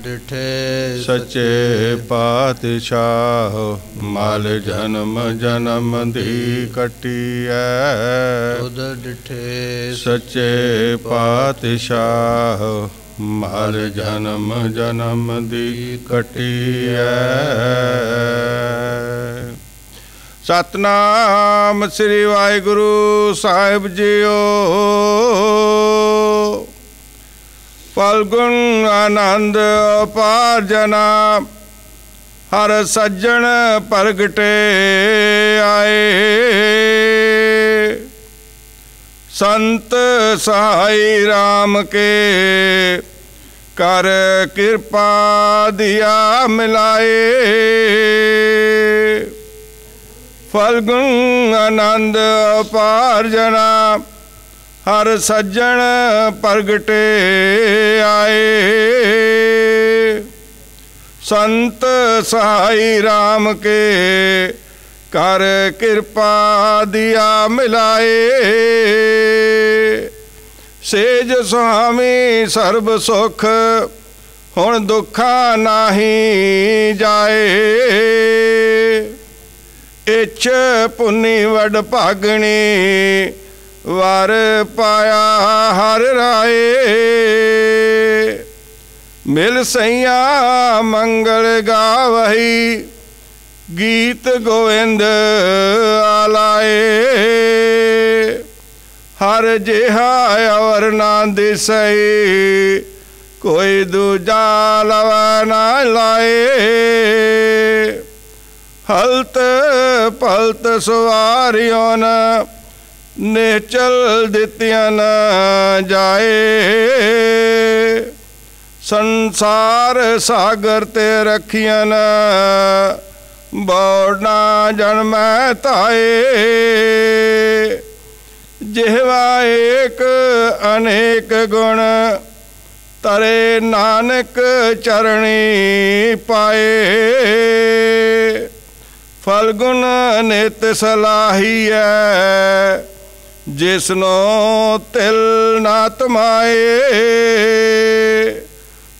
डिठे सच्चे पातशाह मल जन्म जन्म दी कटिया। तुद डिठे सच्चे पातशाह मल जन्म जन्म दी कटिया। सतनाम श्री वाहिगुरु साहिब जीओ। फलगुण आनंद अपार जना हर सज्जन प्रगटे आए। संत सहाय राम के कर कृपा दिया मिलाए। फलगुण आनंद अपार जना हर सज्जन प्रगटे आए। संत सहाय राम के कर कृपा दिया मिलाए। सेज सुहामी सर्ब सुख हुण दुखा नाही जाए। इच पुनी वड भागणी वर पाया हर राए। मिल सैया मंगल गावही गीत गोविंद आलाए। हर जिहा और ना दिसई कोई दूजा लवा ना लाए। हलत पलत सवारियों न निचल दितियां न जाए। संसार सागर ते रखियां न बौड़ना जन्म ताए। जिहवा एक अनेक गुण तरे नानक चरणी पाए। फलगुण नित सलाहिया जिसनो तिल ना तमाए।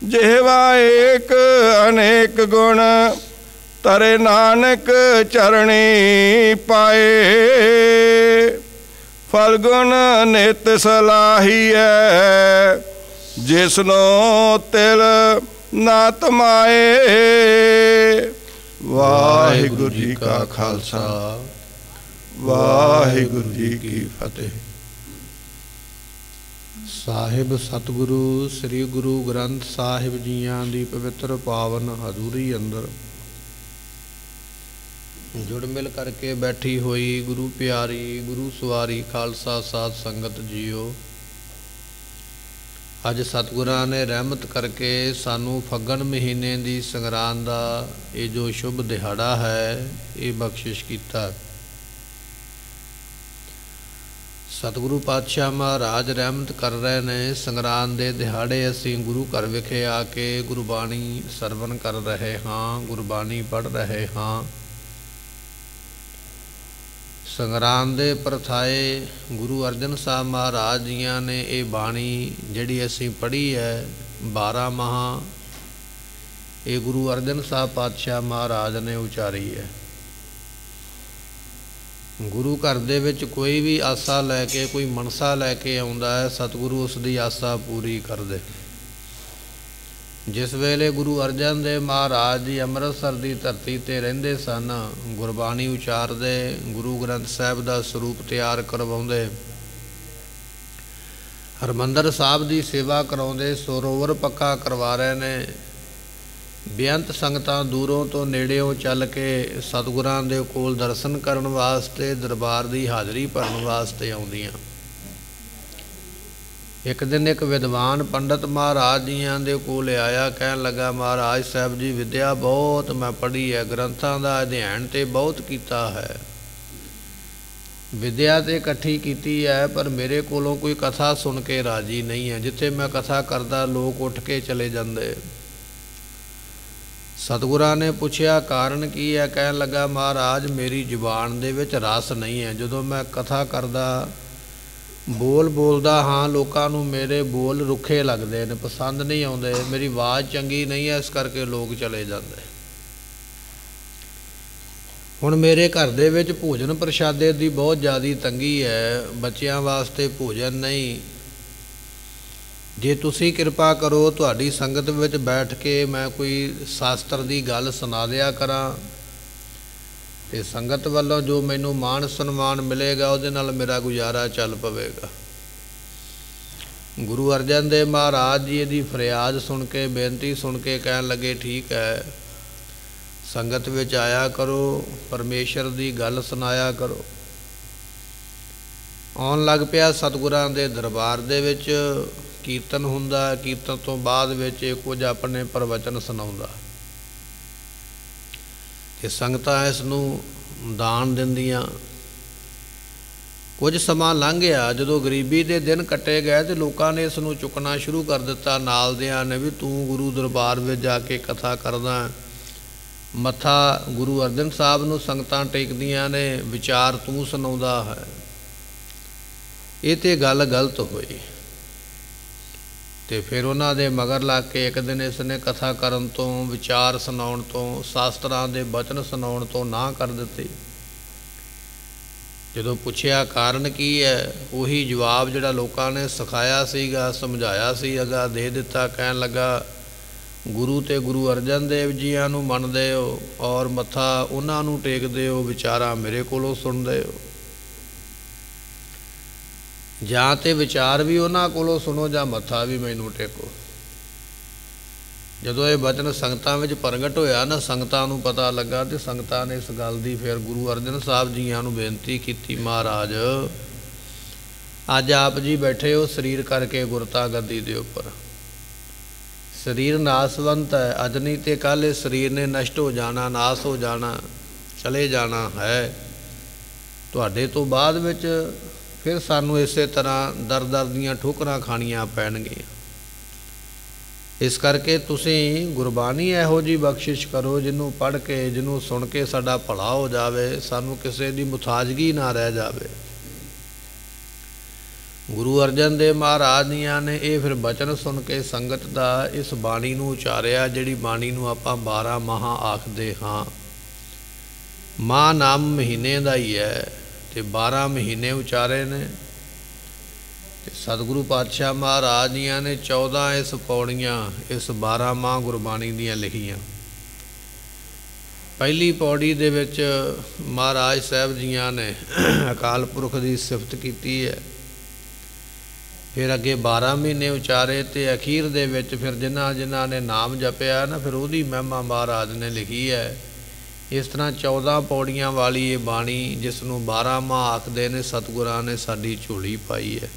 जिहवा एक अनेक गुण तरे नानक चरणी पाए। फलगुण नित सलाहिया जिसनो तिल ना तमाए। वाहिगुरु जी का खालसा वाहिगुरु जी की फतेह। ਸਾਹਿਬ ਸਤਿਗੁਰੂ ਸ੍ਰੀ ਗੁਰੂ ਗ੍ਰੰਥ ਸਾਹਿਬ ਜੀਆਂ ਦੀ ਪਵਿੱਤਰ ਪਾਵਨ ਹਜ਼ੂਰੀ ਅੰਦਰ ਜੁੜ ਮਿਲ ਕਰਕੇ ਬੈਠੀ ਹੋਈ ਗੁਰੂ ਪਿਆਰੀ ਗੁਰੂ ਸਵਾਰੀ ਖਾਲਸਾ ਸਾਧ ਸੰਗਤ ਜੀਓ। ਅੱਜ ਸਤਿਗੁਰਾਂ ਨੇ ਰਹਿਮਤ ਕਰਕੇ ਸਾਨੂੰ ਫੱਗਣ ਮਹੀਨੇ ਦੀ ਸੰਗਰਾਂਦ ਦਾ ਇਹ ਜੋ ਸ਼ੁਭ ਦਿਹਾੜਾ ਹੈ ਇਹ ਬਖਸ਼ਿਸ਼ ਕੀਤਾ। ਸਤਿਗੁਰੂ ਪਾਤਸ਼ਾਹ ਮਹਾਰਾਜ ਰਹਿਮਤ ਕਰ ਰਹੇ ਨੇ। ਸੰਗਰਾਂਦ ਦੇ ਦਿਹਾੜੇ ਅਸੀਂ ਗੁਰੂ ਘਰ ਵਿਖੇ ਆ ਕੇ ਗੁਰਬਾਣੀ ਸਰਵਣ ਕਰ ਰਹੇ ਹਾਂ, ਗੁਰਬਾਣੀ ਪੜ੍ਹ ਰਹੇ ਹਾਂ। ਸੰਗਰਾਂਦ ਦੇ ਪ੍ਰਥਾਏ ਗੁਰੂ ਅਰਜਨ ਸਾਹਿਬ ਮਹਾਰਾਜ ਜੀਆਂ ਨੇ ਇਹ ਬਾਣੀ ਜਿਹੜੀ ਅਸੀਂ ਪੜ੍ਹੀ ਹੈ 12 ਮਾਹ ਇਹ ਗੁਰੂ ਅਰਜਨ ਸਾਹਿਬ ਪਾਤਸ਼ਾਹ ਮਹਾਰਾਜ ਨੇ ਉਚਾਰੀ ਹੈ। ਗੁਰੂ ਘਰ ਦੇ ਵਿੱਚ ਕੋਈ ਵੀ ਆਸਾ ਲੈ ਕੇ ਕੋਈ ਮਨਸਾ ਲੈ ਕੇ ਆਉਂਦਾ ਹੈ ਸਤਿਗੁਰੂ ਉਸ ਦੀ ਆਸਾ ਪੂਰੀ ਕਰਦੇ। ਜਿਸ ਵੇਲੇ ਗੁਰੂ ਅਰਜਨ ਦੇਵ ਮਹਾਰਾਜ ਜੀ ਅੰਮ੍ਰਿਤਸਰ ਦੀ ਧਰਤੀ 'ਤੇ ਰਹਿੰਦੇ ਸਨ ਗੁਰਬਾਣੀ ਉਚਾਰਦੇ ਗੁਰੂ ਗ੍ਰੰਥ ਸਾਹਿਬ ਦਾ ਸਰੂਪ ਤਿਆਰ ਕਰਵਾਉਂਦੇ ਹਰਿਮੰਦਰ ਸਾਹਿਬ ਦੀ ਸੇਵਾ ਕਰਾਉਂਦੇ ਸਰੋਵਰ ਪੱਕਾ ਕਰਵਾ ਰਹੇ ਨੇ। ਬੇਅੰਤ ਸੰਗਤਾਂ ਦੂਰੋਂ ਤੋਂ ਨੇੜਿਓਂ ਚੱਲ ਕੇ ਸਤਿਗੁਰਾਂ ਦੇ ਕੋਲ ਦਰਸ਼ਨ ਕਰਨ ਵਾਸਤੇ ਦਰਬਾਰ ਦੀ ਹਾਜ਼ਰੀ ਭਰਨ ਵਾਸਤੇ ਆਉਂਦੀਆਂ। ਇੱਕ ਦਿਨ ਇੱਕ ਵਿਦਵਾਨ ਪੰਡਤ ਮਹਾਰਾਜ ਜੀਆਂ ਦੇ ਕੋਲ ਆਇਆ ਕਹਿਣ ਲੱਗਾ ਮਹਾਰਾਜ ਸਾਹਿਬ ਜੀ ਵਿਦਿਆ ਬਹੁਤ ਮੈਂ ਪੜ੍ਹੀ ਹੈ ਗ੍ਰੰਥਾਂ ਦਾ ਅਧਿਐਨ ਤੇ ਬਹੁਤ ਕੀਤਾ ਹੈ ਵਿਦਿਆ ਤੇ ਇਕੱਠੀ ਕੀਤੀ ਹੈ ਪਰ ਮੇਰੇ ਕੋਲੋਂ ਕੋਈ ਕਥਾ ਸੁਣ ਕੇ ਰਾਜੀ ਨਹੀਂ ਹੈ। ਜਿੱਥੇ ਮੈਂ ਕਥਾ ਕਰਦਾ ਲੋਕ ਉੱਠ ਕੇ ਚਲੇ ਜਾਂਦੇ। ਸਤਿਗੁਰਾਂ ਨੇ ਪੁੱਛਿਆ ਕਾਰਨ ਕੀ ਹੈ ਕਹਿਣ ਲੱਗਾ ਮਹਾਰਾਜ ਮੇਰੀ ਜ਼ੁਬਾਨ ਦੇ ਵਿੱਚ ਰਸ ਨਹੀਂ ਹੈ। ਜਦੋਂ ਮੈਂ ਕਥਾ ਕਰਦਾ ਬੋਲ ਬੋਲਦਾ ਹਾਂ, ਲੋਕਾਂ ਨੂੰ ਮੇਰੇ ਬੋਲ ਰੁੱਖੇ ਲੱਗਦੇ ਨੇ, ਪਸੰਦ ਨਹੀਂ ਆਉਂਦੇ, ਮੇਰੀ ਆਵਾਜ਼ ਚੰਗੀ ਨਹੀਂ ਹੈ, ਇਸ ਕਰਕੇ ਲੋਕ ਚਲੇ ਜਾਂਦੇ। ਹੁਣ ਮੇਰੇ ਘਰ ਦੇ ਵਿੱਚ ਭੋਜਨ ਪ੍ਰਸ਼ਾਦੇ ਦੀ ਬਹੁਤ ਜ਼ਿਆਦਾ ਤੰਗੀ ਹੈ, ਬੱਚਿਆਂ ਵਾਸਤੇ ਭੋਜਨ ਨਹੀਂ। ਜੇ ਤੁਸੀਂ ਕਿਰਪਾ ਕਰੋ, ਤੁਹਾਡੀ ਸੰਗਤ ਵਿੱਚ ਬੈਠ ਕੇ ਮੈਂ ਕੋਈ ਸ਼ਾਸਤਰ ਦੀ ਗੱਲ ਸੁਣਾ ਦਿਆ ਕਰਾਂ, ਅਤੇ ਸੰਗਤ ਵੱਲੋਂ ਜੋ ਮੈਨੂੰ ਮਾਣ ਸਨਮਾਨ ਮਿਲੇਗਾ ਉਹਦੇ ਨਾਲ ਮੇਰਾ ਗੁਜ਼ਾਰਾ ਚੱਲ ਪਵੇਗਾ। ਗੁਰੂ ਅਰਜਨ ਦੇਵ ਮਹਾਰਾਜ ਜੀ ਇਹਦੀ ਫਰਿਆਦ ਸੁਣ ਕੇ, ਬੇਨਤੀ ਸੁਣ ਕੇ ਕਹਿਣ ਲੱਗੇ, ਠੀਕ ਹੈ, ਸੰਗਤ ਵਿੱਚ ਆਇਆ ਕਰੋ, ਪਰਮੇਸ਼ਰ ਦੀ ਗੱਲ ਸੁਣਾਇਆ ਕਰੋ। ਆਉਣ ਲੱਗ ਪਿਆ ਸਤਿਗੁਰਾਂ ਦੇ ਦਰਬਾਰ ਦੇ ਵਿੱਚ, ਕੀਰਤਨ ਹੁੰਦਾ, ਕੀਰਤਨ ਤੋਂ ਬਾਅਦ ਵਿੱਚ ਕੁਝ ਆਪਣੇ ਪ੍ਰਵਚਨ ਸੁਣਾਉਂਦਾ, ਅਤੇ ਸੰਗਤਾਂ ਇਸ ਨੂੰ ਦਾਨ ਦਿੰਦੀਆਂ। ਕੁਝ ਸਮਾਂ ਲੰਘ ਗਿਆ, ਜਦੋਂ ਗਰੀਬੀ ਦੇ ਦਿਨ ਕੱਟੇ ਗਏ ਅਤੇ ਲੋਕਾਂ ਨੇ ਇਸ ਨੂੰ ਚੁੱਕਣਾ ਸ਼ੁਰੂ ਕਰ ਦਿੱਤਾ। ਨਾਲ ਦਿਆਂ ਨੇ ਵੀ ਤੂੰ ਗੁਰੂ ਦਰਬਾਰ ਵਿੱਚ ਜਾ ਕੇ ਕਥਾ ਕਰਦਾ, ਮੱਥਾ ਗੁਰੂ ਅਰਜਨ ਸਾਹਿਬ ਨੂੰ ਸੰਗਤਾਂ ਟੇਕਦੀਆਂ ਨੇ, ਵਿਚਾਰ ਤੂੰ ਸੁਣਾਉਂਦਾ ਹੈ। ਇਹ ਤਾਂ ਗੱਲ ਗਲਤ ਹੋਈ। ਅਤੇ ਫਿਰ ਉਹਨਾਂ ਦੇ ਮਗਰ ਲੱਗ ਕੇ ਇੱਕ ਦਿਨ ਇਸ ਨੇ ਕਥਾ ਕਰਨ ਤੋਂ, ਵਿਚਾਰ ਸੁਣਾਉਣ ਤੋਂ, ਸ਼ਾਸਤਰਾਂ ਦੇ ਬਚਨ ਸੁਣਾਉਣ ਤੋਂ ਨਾਂਹ ਕਰ ਦਿੱਤੀ। ਜਦੋਂ ਪੁੱਛਿਆ ਕਾਰਨ ਕੀ ਹੈ, ਉਹੀ ਜਵਾਬ ਜਿਹੜਾ ਲੋਕਾਂ ਨੇ ਸਿਖਾਇਆ ਸੀਗਾ, ਸਮਝਾਇਆ ਸੀ, ਅਗਾ ਦੇ ਦਿੱਤਾ। ਕਹਿਣ ਲੱਗਾ, ਗੁਰੂ ਅਤੇ ਗੁਰੂ ਅਰਜਨ ਦੇਵ ਜੀਆਂ ਨੂੰ ਮੰਨਦੇ ਹੋ ਔਰ ਮੱਥਾ ਉਹਨਾਂ ਨੂੰ ਟੇਕਦੇ ਹੋ, ਵਿਚਾਰਾਂ ਮੇਰੇ ਕੋਲੋਂ ਸੁਣਦੇ ਹੋ, ਜਾਂ ਤਾਂ ਵਿਚਾਰ ਵੀ ਉਹਨਾਂ ਕੋਲੋਂ ਸੁਣੋ ਜਾਂ ਮੱਥਾ ਵੀ ਮੈਨੂੰ ਟੇਕੋ। ਜਦੋਂ ਇਹ ਬਚਨ ਸੰਗਤਾਂ ਵਿੱਚ ਪ੍ਰਗਟ ਹੋਇਆ ਨਾ, ਸੰਗਤਾਂ ਨੂੰ ਪਤਾ ਲੱਗਾ, ਅਤੇ ਸੰਗਤਾਂ ਨੇ ਇਸ ਗੱਲ ਦੀ ਫਿਰ ਗੁਰੂ ਅਰਜਨ ਸਾਹਿਬ ਜੀਆਂ ਨੂੰ ਬੇਨਤੀ ਕੀਤੀ, ਮਹਾਰਾਜ ਅੱਜ ਆਪ ਜੀ ਬੈਠੇ ਹੋ ਸਰੀਰ ਕਰਕੇ ਗੁਰਤਾ ਗੱਦੀ ਦੇ ਉੱਪਰ, ਸਰੀਰ ਨਾਸਵੰਤ ਹੈ, ਅੱਜ ਨਹੀਂ ਤੇ ਕੱਲ੍ਹ ਇਸ ਸਰੀਰ ਨੇ ਨਸ਼ਟ ਹੋ ਜਾਣਾ, ਨਾਸ ਹੋ ਜਾਣਾ, ਚਲੇ ਜਾਣਾ ਹੈ। ਤੁਹਾਡੇ ਤੋਂ ਬਾਅਦ ਵਿੱਚ ਫਿਰ ਸਾਨੂੰ ਇਸੇ ਤਰ੍ਹਾਂ ਦਰ ਦੀਆਂ ਠੋਕਰਾਂ ਖਾਣੀਆਂ ਪੈਣਗੀਆਂ। ਇਸ ਕਰਕੇ ਤੁਸੀਂ ਗੁਰਬਾਣੀ ਇਹੋ ਜਿਹੀ ਬਖਸ਼ਿਸ਼ ਕਰੋ, ਜਿਹਨੂੰ ਪੜ੍ਹ ਕੇ, ਜਿਹਨੂੰ ਸੁਣ ਕੇ ਸਾਡਾ ਭਲਾ ਹੋ ਜਾਵੇ, ਸਾਨੂੰ ਕਿਸੇ ਦੀ ਮੁਤਾਜਗੀ ਨਾ ਰਹਿ ਜਾਵੇ। ਗੁਰੂ ਅਰਜਨ ਦੇਵ ਮਹਾਰਾਜ ਜੀਆਂ ਨੇ ਇਹ ਫਿਰ ਬਚਨ ਸੁਣ ਕੇ ਸੰਗਤ ਦਾ ਇਸ ਬਾਣੀ ਨੂੰ ਉਚਾਰਿਆ, ਜਿਹੜੀ ਬਾਣੀ ਨੂੰ ਆਪਾਂ 12 ਮਾਹਾਂ ਆਖਦੇ ਹਾਂ। ਮਾਹ ਨਾਮ ਮਹੀਨੇ ਦਾ ਹੀ ਹੈ, ਅਤੇ 12 ਮਹੀਨੇ ਉਚਾਰੇ ਨੇ। ਅਤੇ ਸਤਿਗੁਰੂ ਪਾਤਸ਼ਾਹ ਮਹਾਰਾਜ ਜੀਆਂ ਨੇ 14 ਇਸ ਪੌੜੀਆਂ ਇਸ 12 ਮਾਹ ਗੁਰਬਾਣੀ ਦੀਆਂ ਲਿਖੀਆਂ। ਪਹਿਲੀ ਪੌੜੀ ਦੇ ਵਿੱਚ ਮਹਾਰਾਜ ਸਾਹਿਬ ਜੀਆਂ ਨੇ ਅਕਾਲ ਪੁਰਖ ਦੀ ਸਿਫਤ ਕੀਤੀ ਹੈ। ਫਿਰ ਅੱਗੇ 12 ਮਹੀਨੇ ਉਚਾਰੇ, ਅਤੇ ਅਖੀਰ ਦੇ ਵਿੱਚ ਫਿਰ ਜਿਨ੍ਹਾਂ ਨੇ ਨਾਮ ਜਪਿਆ ਨਾ, ਫਿਰ ਉਹਦੀ ਮਹਿਮਾ ਮਹਾਰਾਜ ਨੇ ਲਿਖੀ ਹੈ। ਇਸ ਤਰ੍ਹਾਂ 14 ਪੌੜੀਆਂ ਵਾਲੀ ਇਹ ਬਾਣੀ, ਜਿਸ ਨੂੰ 12 ਮਾਹ ਆਖਦੇ ਨੇ, ਸਤਿਗੁਰਾਂ ਨੇ ਸਾਡੀ ਝੋਲੀ ਪਾਈ ਹੈ।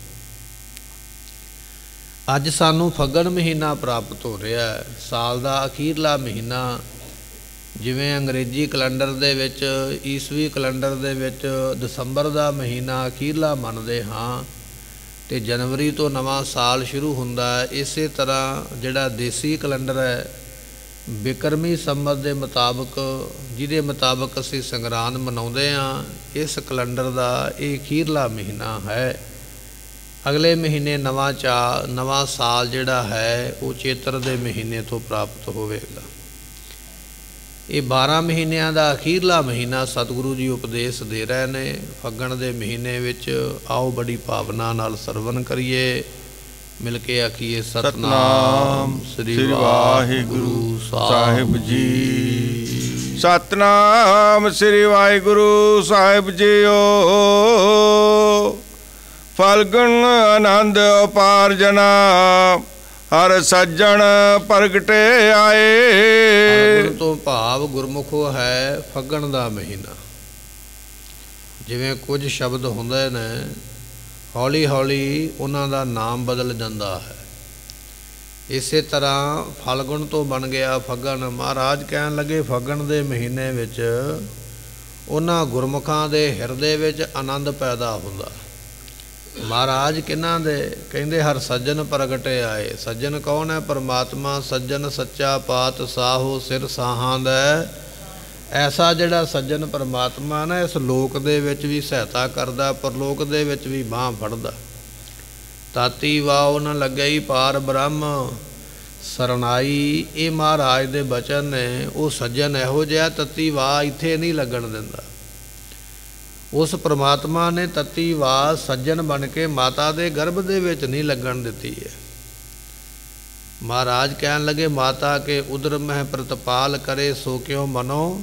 ਅੱਜ ਸਾਨੂੰ ਫੱਗਣ ਮਹੀਨਾ ਪ੍ਰਾਪਤ ਹੋ ਰਿਹਾ ਹੈ, ਸਾਲ ਦਾ ਅਖੀਰਲਾ ਮਹੀਨਾ। ਜਿਵੇਂ ਅੰਗਰੇਜ਼ੀ ਕੈਲੰਡਰ ਦੇ ਵਿੱਚ, ਈਸਵੀ ਕੈਲੰਡਰ ਦੇ ਵਿੱਚ ਦਸੰਬਰ ਦਾ ਮਹੀਨਾ ਅਖੀਰਲਾ ਮੰਨਦੇ ਹਾਂ, ਅਤੇ ਜਨਵਰੀ ਤੋਂ ਨਵਾਂ ਸਾਲ ਸ਼ੁਰੂ ਹੁੰਦਾ ਹੈ। ਇਸੇ ਤਰ੍ਹਾਂ ਜਿਹੜਾ ਦੇਸੀ ਕੈਲੰਡਰ ਹੈ, ਬਿਕਰਮੀ ਸੰਮਤ ਦੇ ਮੁਤਾਬਕ, ਜਿਹਦੇ ਮੁਤਾਬਕ ਅਸੀਂ ਸੰਗਰਾਂਦ ਮਨਾਉਂਦੇ ਹਾਂ, ਇਸ ਕੈਲੰਡਰ ਦਾ ਇਹ ਅਖੀਰਲਾ ਮਹੀਨਾ ਹੈ। ਅਗਲੇ ਮਹੀਨੇ ਨਵਾਂ ਸਾਲ ਜਿਹੜਾ ਹੈ ਉਹ ਚੇਤਰ ਦੇ ਮਹੀਨੇ ਤੋਂ ਪ੍ਰਾਪਤ ਹੋਵੇਗਾ। ਇਹ 12 ਮਹੀਨਿਆਂ ਦਾ ਅਖੀਰਲਾ ਮਹੀਨਾ ਸਤਿਗੁਰੂ ਜੀ ਉਪਦੇਸ਼ ਦੇ ਰਹੇ ਨੇ। ਫੱਗਣ ਦੇ ਮਹੀਨੇ ਵਿੱਚ ਆਓ ਬੜੀ ਭਾਵਨਾ ਨਾਲ ਸਰਵਣ ਕਰੀਏ, ਮਿਲ ਕੇ ਆਖੀਏ ਸਤਿਨਾਮ ਸ੍ਰੀ ਵਾਹਿਗੁਰੂ ਸਾਹਿਬ ਜੀ। ਸਤਿਨਾਮ ਸ੍ਰੀ ਵਾਹਿਗੁਰੂ ਸਾਹਿਬ ਜੀਓ। ਫਲਗੁਣ ਆਨੰਦ ਅਪਾਰ ਜਨਾ, ਹਰ ਸੱਜਣ ਪ੍ਰਗਟੇ ਆਏ। ਫਲਗੁਣ ਤੋਂ ਭਾਵ ਗੁਰਮੁਖੋ ਹੈ ਫੱਗਣ ਦਾ ਮਹੀਨਾ। ਜਿਵੇਂ ਕੁਝ ਸ਼ਬਦ ਹੁੰਦੇ ਨੇ, ਹੌਲੀ ਹੌਲੀ ਉਹਨਾਂ ਦਾ ਨਾਮ ਬਦਲ ਜਾਂਦਾ ਹੈ। ਇਸੇ ਤਰ੍ਹਾਂ ਫਲਗੁਣ ਤੋਂ ਬਣ ਗਿਆ ਫੱਗਣ। ਮਹਾਰਾਜ ਕਹਿਣ ਲੱਗੇ, ਫੱਗਣ ਦੇ ਮਹੀਨੇ ਵਿੱਚ ਉਹਨਾਂ ਗੁਰਮੁਖਾਂ ਦੇ ਹਿਰਦੇ ਵਿੱਚ ਆਨੰਦ ਪੈਦਾ ਹੁੰਦਾ। ਮਹਾਰਾਜ ਕਿਹਨਾਂ ਦੇ? ਕਹਿੰਦੇ ਹਰ ਸੱਜਣ ਪ੍ਰਗਟੇ ਆਏ। ਸੱਜਣ ਕੌਣ ਹੈ? ਪਰਮਾਤਮਾ। ਸੱਜਣ ਸੱਚਾ ਪਾਤ ਸਾਹੋ ਸਿਰ ਸਾਹਾਂ ਦਾ। ਐਸਾ ਜਿਹੜਾ ਸੱਜਣ ਪਰਮਾਤਮਾ ਨਾ, ਇਸ ਲੋਕ ਦੇ ਵਿੱਚ ਵੀ ਸਹਾਇਤਾ ਕਰਦਾ, ਪਰਲੋਕ ਦੇ ਵਿੱਚ ਵੀ ਬਾਂਹ ਫੜਦਾ। ਤਾਤੀ ਵਾਉ ਨ ਲੱਗਈ ਪਾਰ ਬ੍ਰਹਮ ਸਰਨਾਈ। ਇਹ ਮਹਾਰਾਜ ਦੇ ਬਚਨ ਨੇ। ਉਹ ਸੱਜਣ ਇਹੋ ਜਿਹਾ ਤਤੀ ਵਾਹ ਇੱਥੇ ਨਹੀਂ ਲੱਗਣ ਦਿੰਦਾ। ਉਸ ਪ੍ਰਮਾਤਮਾ ਨੇ ਤਤੀ ਵਾਹ ਸੱਜਣ ਬਣ ਕੇ ਮਾਤਾ ਦੇ ਗਰਭ ਦੇ ਵਿੱਚ ਨਹੀਂ ਲੱਗਣ ਦਿੱਤੀ ਹੈ। ਮਹਾਰਾਜ ਕਹਿਣ ਲੱਗੇ ਮਾਤਾ ਕੇ ਉਦਰ ਮਹਿ ਪ੍ਰਤਪਾਲ ਕਰੇ ਸੋ ਕਿਉ ਮਨੋ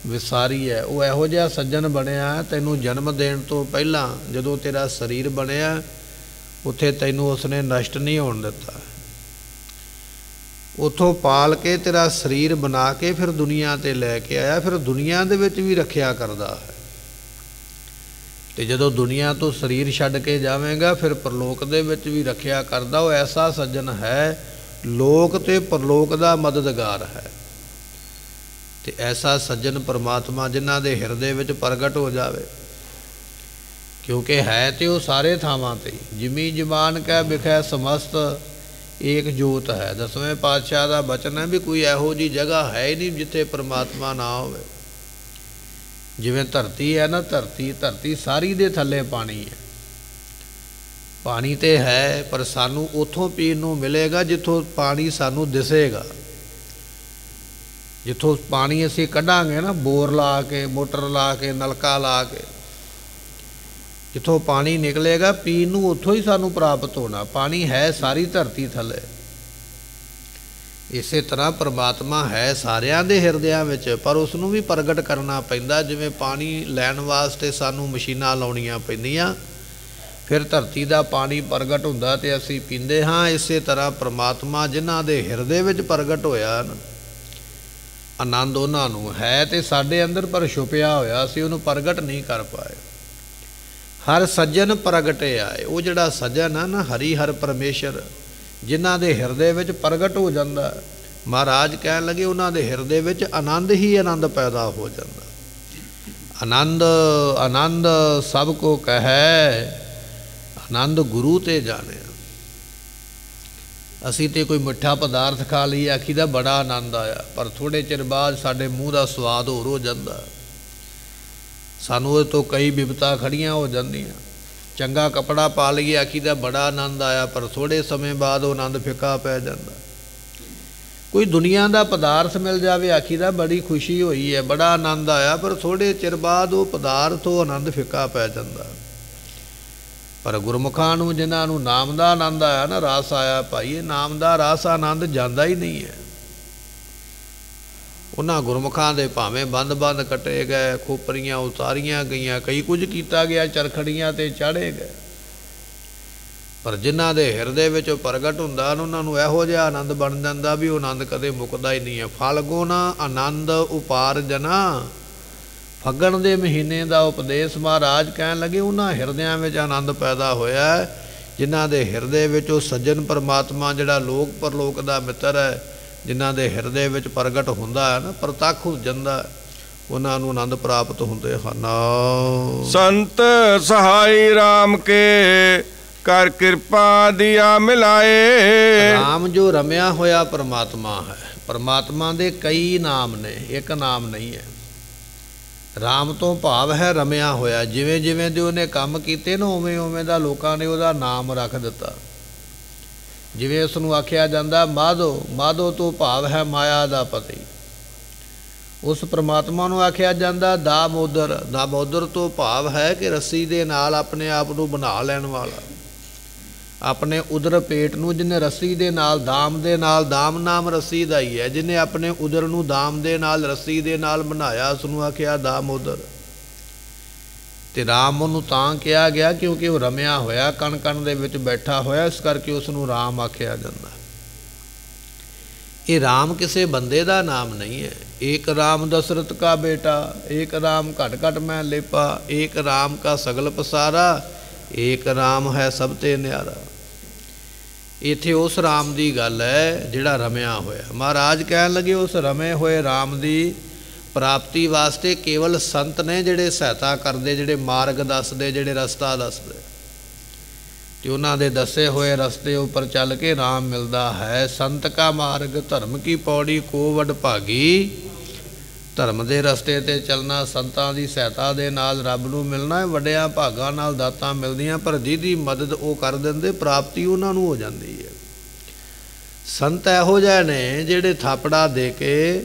ਵਿਸਾਰੀ ਹੈ। ਉਹ ਇਹੋ ਜਿਹਾ ਸੱਜਣ ਬਣਿਆ ਤੈਨੂੰ ਜਨਮ ਦੇਣ ਤੋਂ ਪਹਿਲਾਂ ਜਦੋਂ ਤੇਰਾ ਸਰੀਰ ਬਣਿਆ ਉੱਥੇ ਤੈਨੂੰ ਉਸਨੇ ਨਸ਼ਟ ਨਹੀਂ ਹੋਣ ਦਿੱਤਾ। ਉੱਥੋਂ ਪਾਲ ਕੇ ਤੇਰਾ ਸਰੀਰ ਬਣਾ ਕੇ ਫਿਰ ਦੁਨੀਆ 'ਤੇ ਲੈ ਕੇ ਆਇਆ। ਫਿਰ ਦੁਨੀਆ ਦੇ ਵਿੱਚ ਵੀ ਰੱਖਿਆ ਕਰਦਾ ਹੈ। ਅਤੇ ਜਦੋਂ ਦੁਨੀਆ ਤੋਂ ਸਰੀਰ ਛੱਡ ਕੇ ਜਾਵੇਂਗਾ ਫਿਰ ਪਰਲੋਕ ਦੇ ਵਿੱਚ ਵੀ ਰੱਖਿਆ ਕਰਦਾ। ਉਹ ਐਸਾ ਸੱਜਣ ਹੈ ਲੋਕ ਅਤੇ ਪਰਲੋਕ ਦਾ ਮਦਦਗਾਰ ਹੈ। ਅਤੇ ਐਸਾ ਸੱਜਣ ਪਰਮਾਤਮਾ ਜਿਨ੍ਹਾਂ ਦੇ ਹਿਰਦੇ ਵਿੱਚ ਪ੍ਰਗਟ ਹੋ ਜਾਵੇ, ਕਿਉਂਕਿ ਹੈ ਤੇ ਉਹ ਸਾਰੇ ਥਾਵਾਂ 'ਤੇ ਜਿਮੀ ਜਮਾਨ ਕਹਿ ਵਿਖੈ ਸਮਸਤ ਏਕ ਜੋਤ ਹੈ। 10ਵੇਂ ਪਾਤਸ਼ਾਹ ਦਾ ਬਚਨ ਹੈ ਵੀ ਕੋਈ ਇਹੋ ਜਿਹੀ ਜਗ੍ਹਾ ਹੈ ਹੀ ਨਹੀਂ ਜਿੱਥੇ ਪਰਮਾਤਮਾ ਨਾ ਹੋਵੇ। ਜਿਵੇਂ ਧਰਤੀ ਹੈ ਨਾ, ਧਰਤੀ ਸਾਰੀ ਦੇ ਥੱਲੇ ਪਾਣੀ ਹੈ। ਪਾਣੀ ਤਾਂ ਹੈ ਪਰ ਸਾਨੂੰ ਉੱਥੋਂ ਪੀਣ ਨੂੰ ਮਿਲੇਗਾ ਜਿੱਥੋਂ ਪਾਣੀ ਸਾਨੂੰ ਦਿਸੇਗਾ। ਜਿੱਥੋਂ ਪਾਣੀ ਅਸੀਂ ਕੱਢਾਂਗੇ ਨਾ, ਬੋਰ ਲਾ ਕੇ, ਮੋਟਰ ਲਾ ਕੇ, ਨਲਕਾ ਲਾ ਕੇ, ਜਿੱਥੋਂ ਪਾਣੀ ਨਿਕਲੇਗਾ ਪੀਣ ਨੂੰ ਉੱਥੋਂ ਹੀ ਸਾਨੂੰ ਪ੍ਰਾਪਤ ਹੋਣਾ। ਪਾਣੀ ਹੈ ਸਾਰੀ ਧਰਤੀ ਥੱਲੇ। ਇਸੇ ਤਰ੍ਹਾਂ ਪਰਮਾਤਮਾ ਹੈ ਸਾਰਿਆਂ ਦੇ ਹਿਰਦਿਆਂ ਵਿੱਚ, ਪਰ ਉਸ ਨੂੰ ਵੀ ਪ੍ਰਗਟ ਕਰਨਾ ਪੈਂਦਾ। ਜਿਵੇਂ ਪਾਣੀ ਲੈਣ ਵਾਸਤੇ ਸਾਨੂੰ ਮਸ਼ੀਨਾਂ ਲਾਉਣੀਆਂ ਪੈਂਦੀਆਂ, ਫਿਰ ਧਰਤੀ ਦਾ ਪਾਣੀ ਪ੍ਰਗਟ ਹੁੰਦਾ ਅਤੇ ਅਸੀਂ ਪੀਂਦੇ ਹਾਂ। ਇਸੇ ਤਰ੍ਹਾਂ ਪਰਮਾਤਮਾ ਜਿਨ੍ਹਾਂ ਦੇ ਹਿਰਦੇ ਵਿੱਚ ਪ੍ਰਗਟ ਹੋਇਆ ਨਾ, ਆਨੰਦ ਉਹਨਾਂ ਨੂੰ ਹੈ ਅਤੇ ਸਾਡੇ ਅੰਦਰ ਪਰ ਛੁਪਿਆ ਹੋਇਆ, ਅਸੀਂ ਉਹਨੂੰ ਪ੍ਰਗਟ ਨਹੀਂ ਕਰ ਪਾਏ। ਹਰ ਸੱਜਣ ਪ੍ਰਗਟੇ ਆਏ। ਉਹ ਜਿਹੜਾ ਸੱਜਣ ਹੈ ਨਾ, ਹਰੀ ਹਰ ਪਰਮੇਸ਼ਰ ਜਿਨ੍ਹਾਂ ਦੇ ਹਿਰਦੇ ਵਿੱਚ ਪ੍ਰਗਟ ਹੋ ਜਾਂਦਾ, ਮਹਾਰਾਜ ਕਹਿਣ ਲੱਗੇ ਉਹਨਾਂ ਦੇ ਹਿਰਦੇ ਵਿੱਚ ਆਨੰਦ ਹੀ ਆਨੰਦ ਪੈਦਾ ਹੋ ਜਾਂਦਾ। ਆਨੰਦ ਆਨੰਦ ਸਭ ਕੋ ਕਹੈ, ਆਨੰਦ ਗੁਰੂ ਤੇ ਜਾਣਿਆ। ਅਸੀਂ ਤੇ ਕੋਈ ਮਿੱਠਾ ਪਦਾਰਥ ਖਾ ਲਈਏ, ਆਖੀਦਾ ਬੜਾ ਆਨੰਦ ਆਇਆ, ਪਰ ਥੋੜ੍ਹੇ ਚਿਰ ਬਾਅਦ ਸਾਡੇ ਮੂੰਹ ਦਾ ਸਵਾਦ ਹੋਰ ਹੋ ਜਾਂਦਾ। ਸਾਨੂੰ ਉਹਦੇ ਤੋਂ ਕਈ ਬਿਪਤਾ ਖੜੀਆਂ ਹੋ ਜਾਂਦੀਆਂ। ਚੰਗਾ ਕੱਪੜਾ ਪਾ ਲਈਏ, ਆਖੀਦਾ ਬੜਾ ਆਨੰਦ ਆਇਆ, ਪਰ ਥੋੜ੍ਹੇ ਸਮੇਂ ਬਾਅਦ ਉਹ ਆਨੰਦ ਫਿੱਕਾ ਪੈ ਜਾਂਦਾ। ਕੋਈ ਦੁਨੀਆ ਦਾ ਪਦਾਰਥ ਮਿਲ ਜਾਵੇ, ਆਖੀਦਾ ਬੜੀ ਖੁਸ਼ੀ ਹੋਈ ਹੈ, ਬੜਾ ਆਨੰਦ ਆਇਆ, ਪਰ ਥੋੜ੍ਹੇ ਚਿਰ ਬਾਅਦ ਉਹ ਪਦਾਰਥ, ਉਹ ਆਨੰਦ ਫਿੱਕਾ ਪੈ ਜਾਂਦਾ। ਪਰ ਗੁਰਮੁਖਾਂ ਨੂੰ ਜਿਨ੍ਹਾਂ ਨੂੰ ਨਾਮ ਦਾ ਆਨੰਦ ਆਇਆ ਨਾ, ਰਸ ਆਇਆ ਭਾਈ, ਇਹ ਨਾਮ ਦਾ ਰਸ ਆਨੰਦ ਜਾਂਦਾ ਹੀ ਨਹੀਂ ਹੈ। ਉਹਨਾਂ ਗੁਰਮੁਖਾਂ ਦੇ ਭਾਵੇਂ ਬੰਦ ਕੱਟੇ ਗਏ, ਖੋਪਰੀਆਂ ਉਤਾਰੀਆਂ ਗਈਆਂ, ਕਈ ਕੁਝ ਕੀਤਾ ਗਿਆ, ਚਰਖੜੀਆਂ 'ਤੇ ਚਾੜ੍ਹੇ ਗਏ, ਪਰ ਜਿਨ੍ਹਾਂ ਦੇ ਹਿਰਦੇ ਵਿੱਚ ਪ੍ਰਗਟ ਹੁੰਦਾ ਉਹਨਾਂ ਨੂੰ ਇਹੋ ਜਿਹਾ ਆਨੰਦ ਬਣ ਜਾਂਦਾ ਵੀ ਉਹ ਆਨੰਦ ਕਦੇ ਮੁੱਕਦਾ ਹੀ ਨਹੀਂ ਹੈ। ਫਲਗੁਣ ਆਨੰਦ ਉਪਾਰਜਨਾ, ਫੱਗਣ ਦੇ ਮਹੀਨੇ ਦਾ ਉਪਦੇਸ਼ ਮਹਾਰਾਜ ਕਹਿਣ ਲੱਗੇ ਉਹਨਾਂ ਹਿਰਦਿਆਂ ਵਿੱਚ ਆਨੰਦ ਪੈਦਾ ਹੋਇਆ ਜਿਨ੍ਹਾਂ ਦੇ ਹਿਰਦੇ ਵਿੱਚ ਉਹ ਸੱਜਣ ਪਰਮਾਤਮਾ ਜਿਹੜਾ ਲੋਕ ਪਰਲੋਕ ਦਾ ਮਿੱਤਰ ਹੈ, ਜਿਨ੍ਹਾਂ ਦੇ ਹਿਰਦੇ ਵਿੱਚ ਪ੍ਰਗਟ ਹੁੰਦਾ ਹੈ ਨਾ, ਪ੍ਰਤੱਖ ਹੋ ਜਾਂਦਾ, ਉਹਨਾਂ ਨੂੰ ਆਨੰਦ ਪ੍ਰਾਪਤ ਹੁੰਦੇ ਹਨ। ਸੰਤ ਸਹਾਈ ਰਾਮ ਕੇ ਕਰ ਕਿਰਪਾ ਦਿਆ ਮਿਲਾਏ। ਰਾਮ ਜੋ ਰਮਿਆ ਹੋਇਆ ਪਰਮਾਤਮਾ ਹੈ। ਪਰਮਾਤਮਾ ਦੇ ਕਈ ਨਾਮ ਨੇ, ਇੱਕ ਨਾਮ ਨਹੀਂ ਹੈ। ਰਾਮ ਤੋਂ ਭਾਵ ਹੈ ਰਮਿਆ ਹੋਇਆ। ਜਿਵੇਂ ਜਿਵੇਂ ਦੇ ਉਹਨੇ ਕੰਮ ਕੀਤੇ ਨਾ, ਉਵੇਂ ਉਵੇਂ ਦਾ ਲੋਕਾਂ ਨੇ ਉਹਦਾ ਨਾਮ ਰੱਖ ਦਿੱਤਾ। ਜਿਵੇਂ ਉਸ ਨੂੰ ਆਖਿਆ ਜਾਂਦਾ ਮਾਧੋ, ਮਾਧੋ ਤੋਂ ਭਾਵ ਹੈ ਮਾਇਆ ਦਾ ਪਤੀ। ਉਸ ਪਰਮਾਤਮਾ ਨੂੰ ਆਖਿਆ ਜਾਂਦਾ ਦਾਮੋਦਰ, ਦਾਮੋਦਰ ਤੋਂ ਭਾਵ ਹੈ ਕਿ ਰੱਸੀ ਦੇ ਨਾਲ ਆਪਣੇ ਆਪ ਨੂੰ ਬਣਾ ਲੈਣ ਵਾਲਾ। ਆਪਣੇ ਉਦਰ ਪੇਟ ਨੂੰ ਜਿਹਨੇ ਰੱਸੀ ਦੇ ਨਾਲ, ਦਾਮ ਦੇ ਨਾਲ, ਦਾਮ ਨਾਮ ਰੱਸੀ ਦਾ ਹੀ ਹੈ, ਜਿਹਨੇ ਆਪਣੇ ਉਦਰ ਨੂੰ ਦਾਮ ਦੇ ਨਾਲ, ਰੱਸੀ ਦੇ ਨਾਲ ਬਣਾਇਆ, ਉਸ ਨੂੰ ਆਖਿਆ ਦਾਮੋਦਰ। ਅਤੇ ਰਾਮ ਉਹਨੂੰ ਤਾਂ ਕਿਹਾ ਗਿਆ ਕਿਉਂਕਿ ਉਹ ਰਮਿਆ ਹੋਇਆ, ਕਣ ਕਣ ਦੇ ਵਿੱਚ ਬੈਠਾ ਹੋਇਆ, ਇਸ ਕਰਕੇ ਉਸ ਨੂੰ ਰਾਮ ਆਖਿਆ ਜਾਂਦਾ। ਇਹ ਰਾਮ ਕਿਸੇ ਬੰਦੇ ਦਾ ਨਾਮ ਨਹੀਂ ਹੈ। ਏਕ ਰਾਮ ਦਸ਼ਰਥ ਕਾ ਬੇਟਾ, ਏਕ ਰਾਮ ਘਟ ਘਟ ਮੈਂ ਲੇਪਾ, ਏਕ ਰਾਮ ਕਾ ਸਗਲ ਪਸਾਰਾ, ਏਕ ਰਾਮ ਹੈ ਸਭ ਤੇ ਨਿਆਰਾ। ਇੱਥੇ ਉਸ ਰਾਮ ਦੀ ਗੱਲ ਹੈ ਜਿਹੜਾ ਰਮਿਆ ਹੋਇਆ। ਮਹਾਰਾਜ ਕਹਿਣ ਲੱਗੇ ਉਸ ਰਮੇ ਹੋਏ ਰਾਮ ਦੀ ਪ੍ਰਾਪਤੀ ਵਾਸਤੇ ਕੇਵਲ ਸੰਤ ਨੇ ਜਿਹੜੇ ਸਹਾਇਤਾ ਕਰਦੇ, ਜਿਹੜੇ ਮਾਰਗ ਦੱਸਦੇ, ਜਿਹੜੇ ਰਸਤਾ ਦੱਸਦੇ, ਅਤੇ ਉਹਨਾਂ ਦੇ ਦੱਸੇ ਹੋਏ ਰਸਤੇ ਉੱਪਰ ਚੱਲ ਕੇ ਰਾਮ ਮਿਲਦਾ ਹੈ। ਸੰਤ ਕਾ ਮਾਰਗ ਧਰਮ ਕੀ ਪੌੜੀ ਕੋ ਵਡ ਭਾਗੀ, ਧਰਮ ਦੇ ਰਸਤੇ 'ਤੇ ਚੱਲਣਾ, ਸੰਤਾਂ ਦੀ ਸਹਾਇਤਾ ਦੇ ਨਾਲ ਰੱਬ ਨੂੰ ਮਿਲਣਾ, ਵੱਡਿਆਂ ਭਾਗਾਂ ਨਾਲ ਦਾਤਾਂ ਮਿਲਦੀਆਂ, ਪਰ ਜਿਹਦੀ ਮਦਦ ਉਹ ਕਰ ਦਿੰਦੇ ਪ੍ਰਾਪਤੀ ਉਹਨਾਂ ਨੂੰ ਹੋ ਜਾਂਦੀ ਹੈ। ਸੰਤ ਇਹੋ ਜਿਹੇ ਨੇ ਜਿਹੜੇ ਥਾਪੜਾ ਦੇ ਕੇ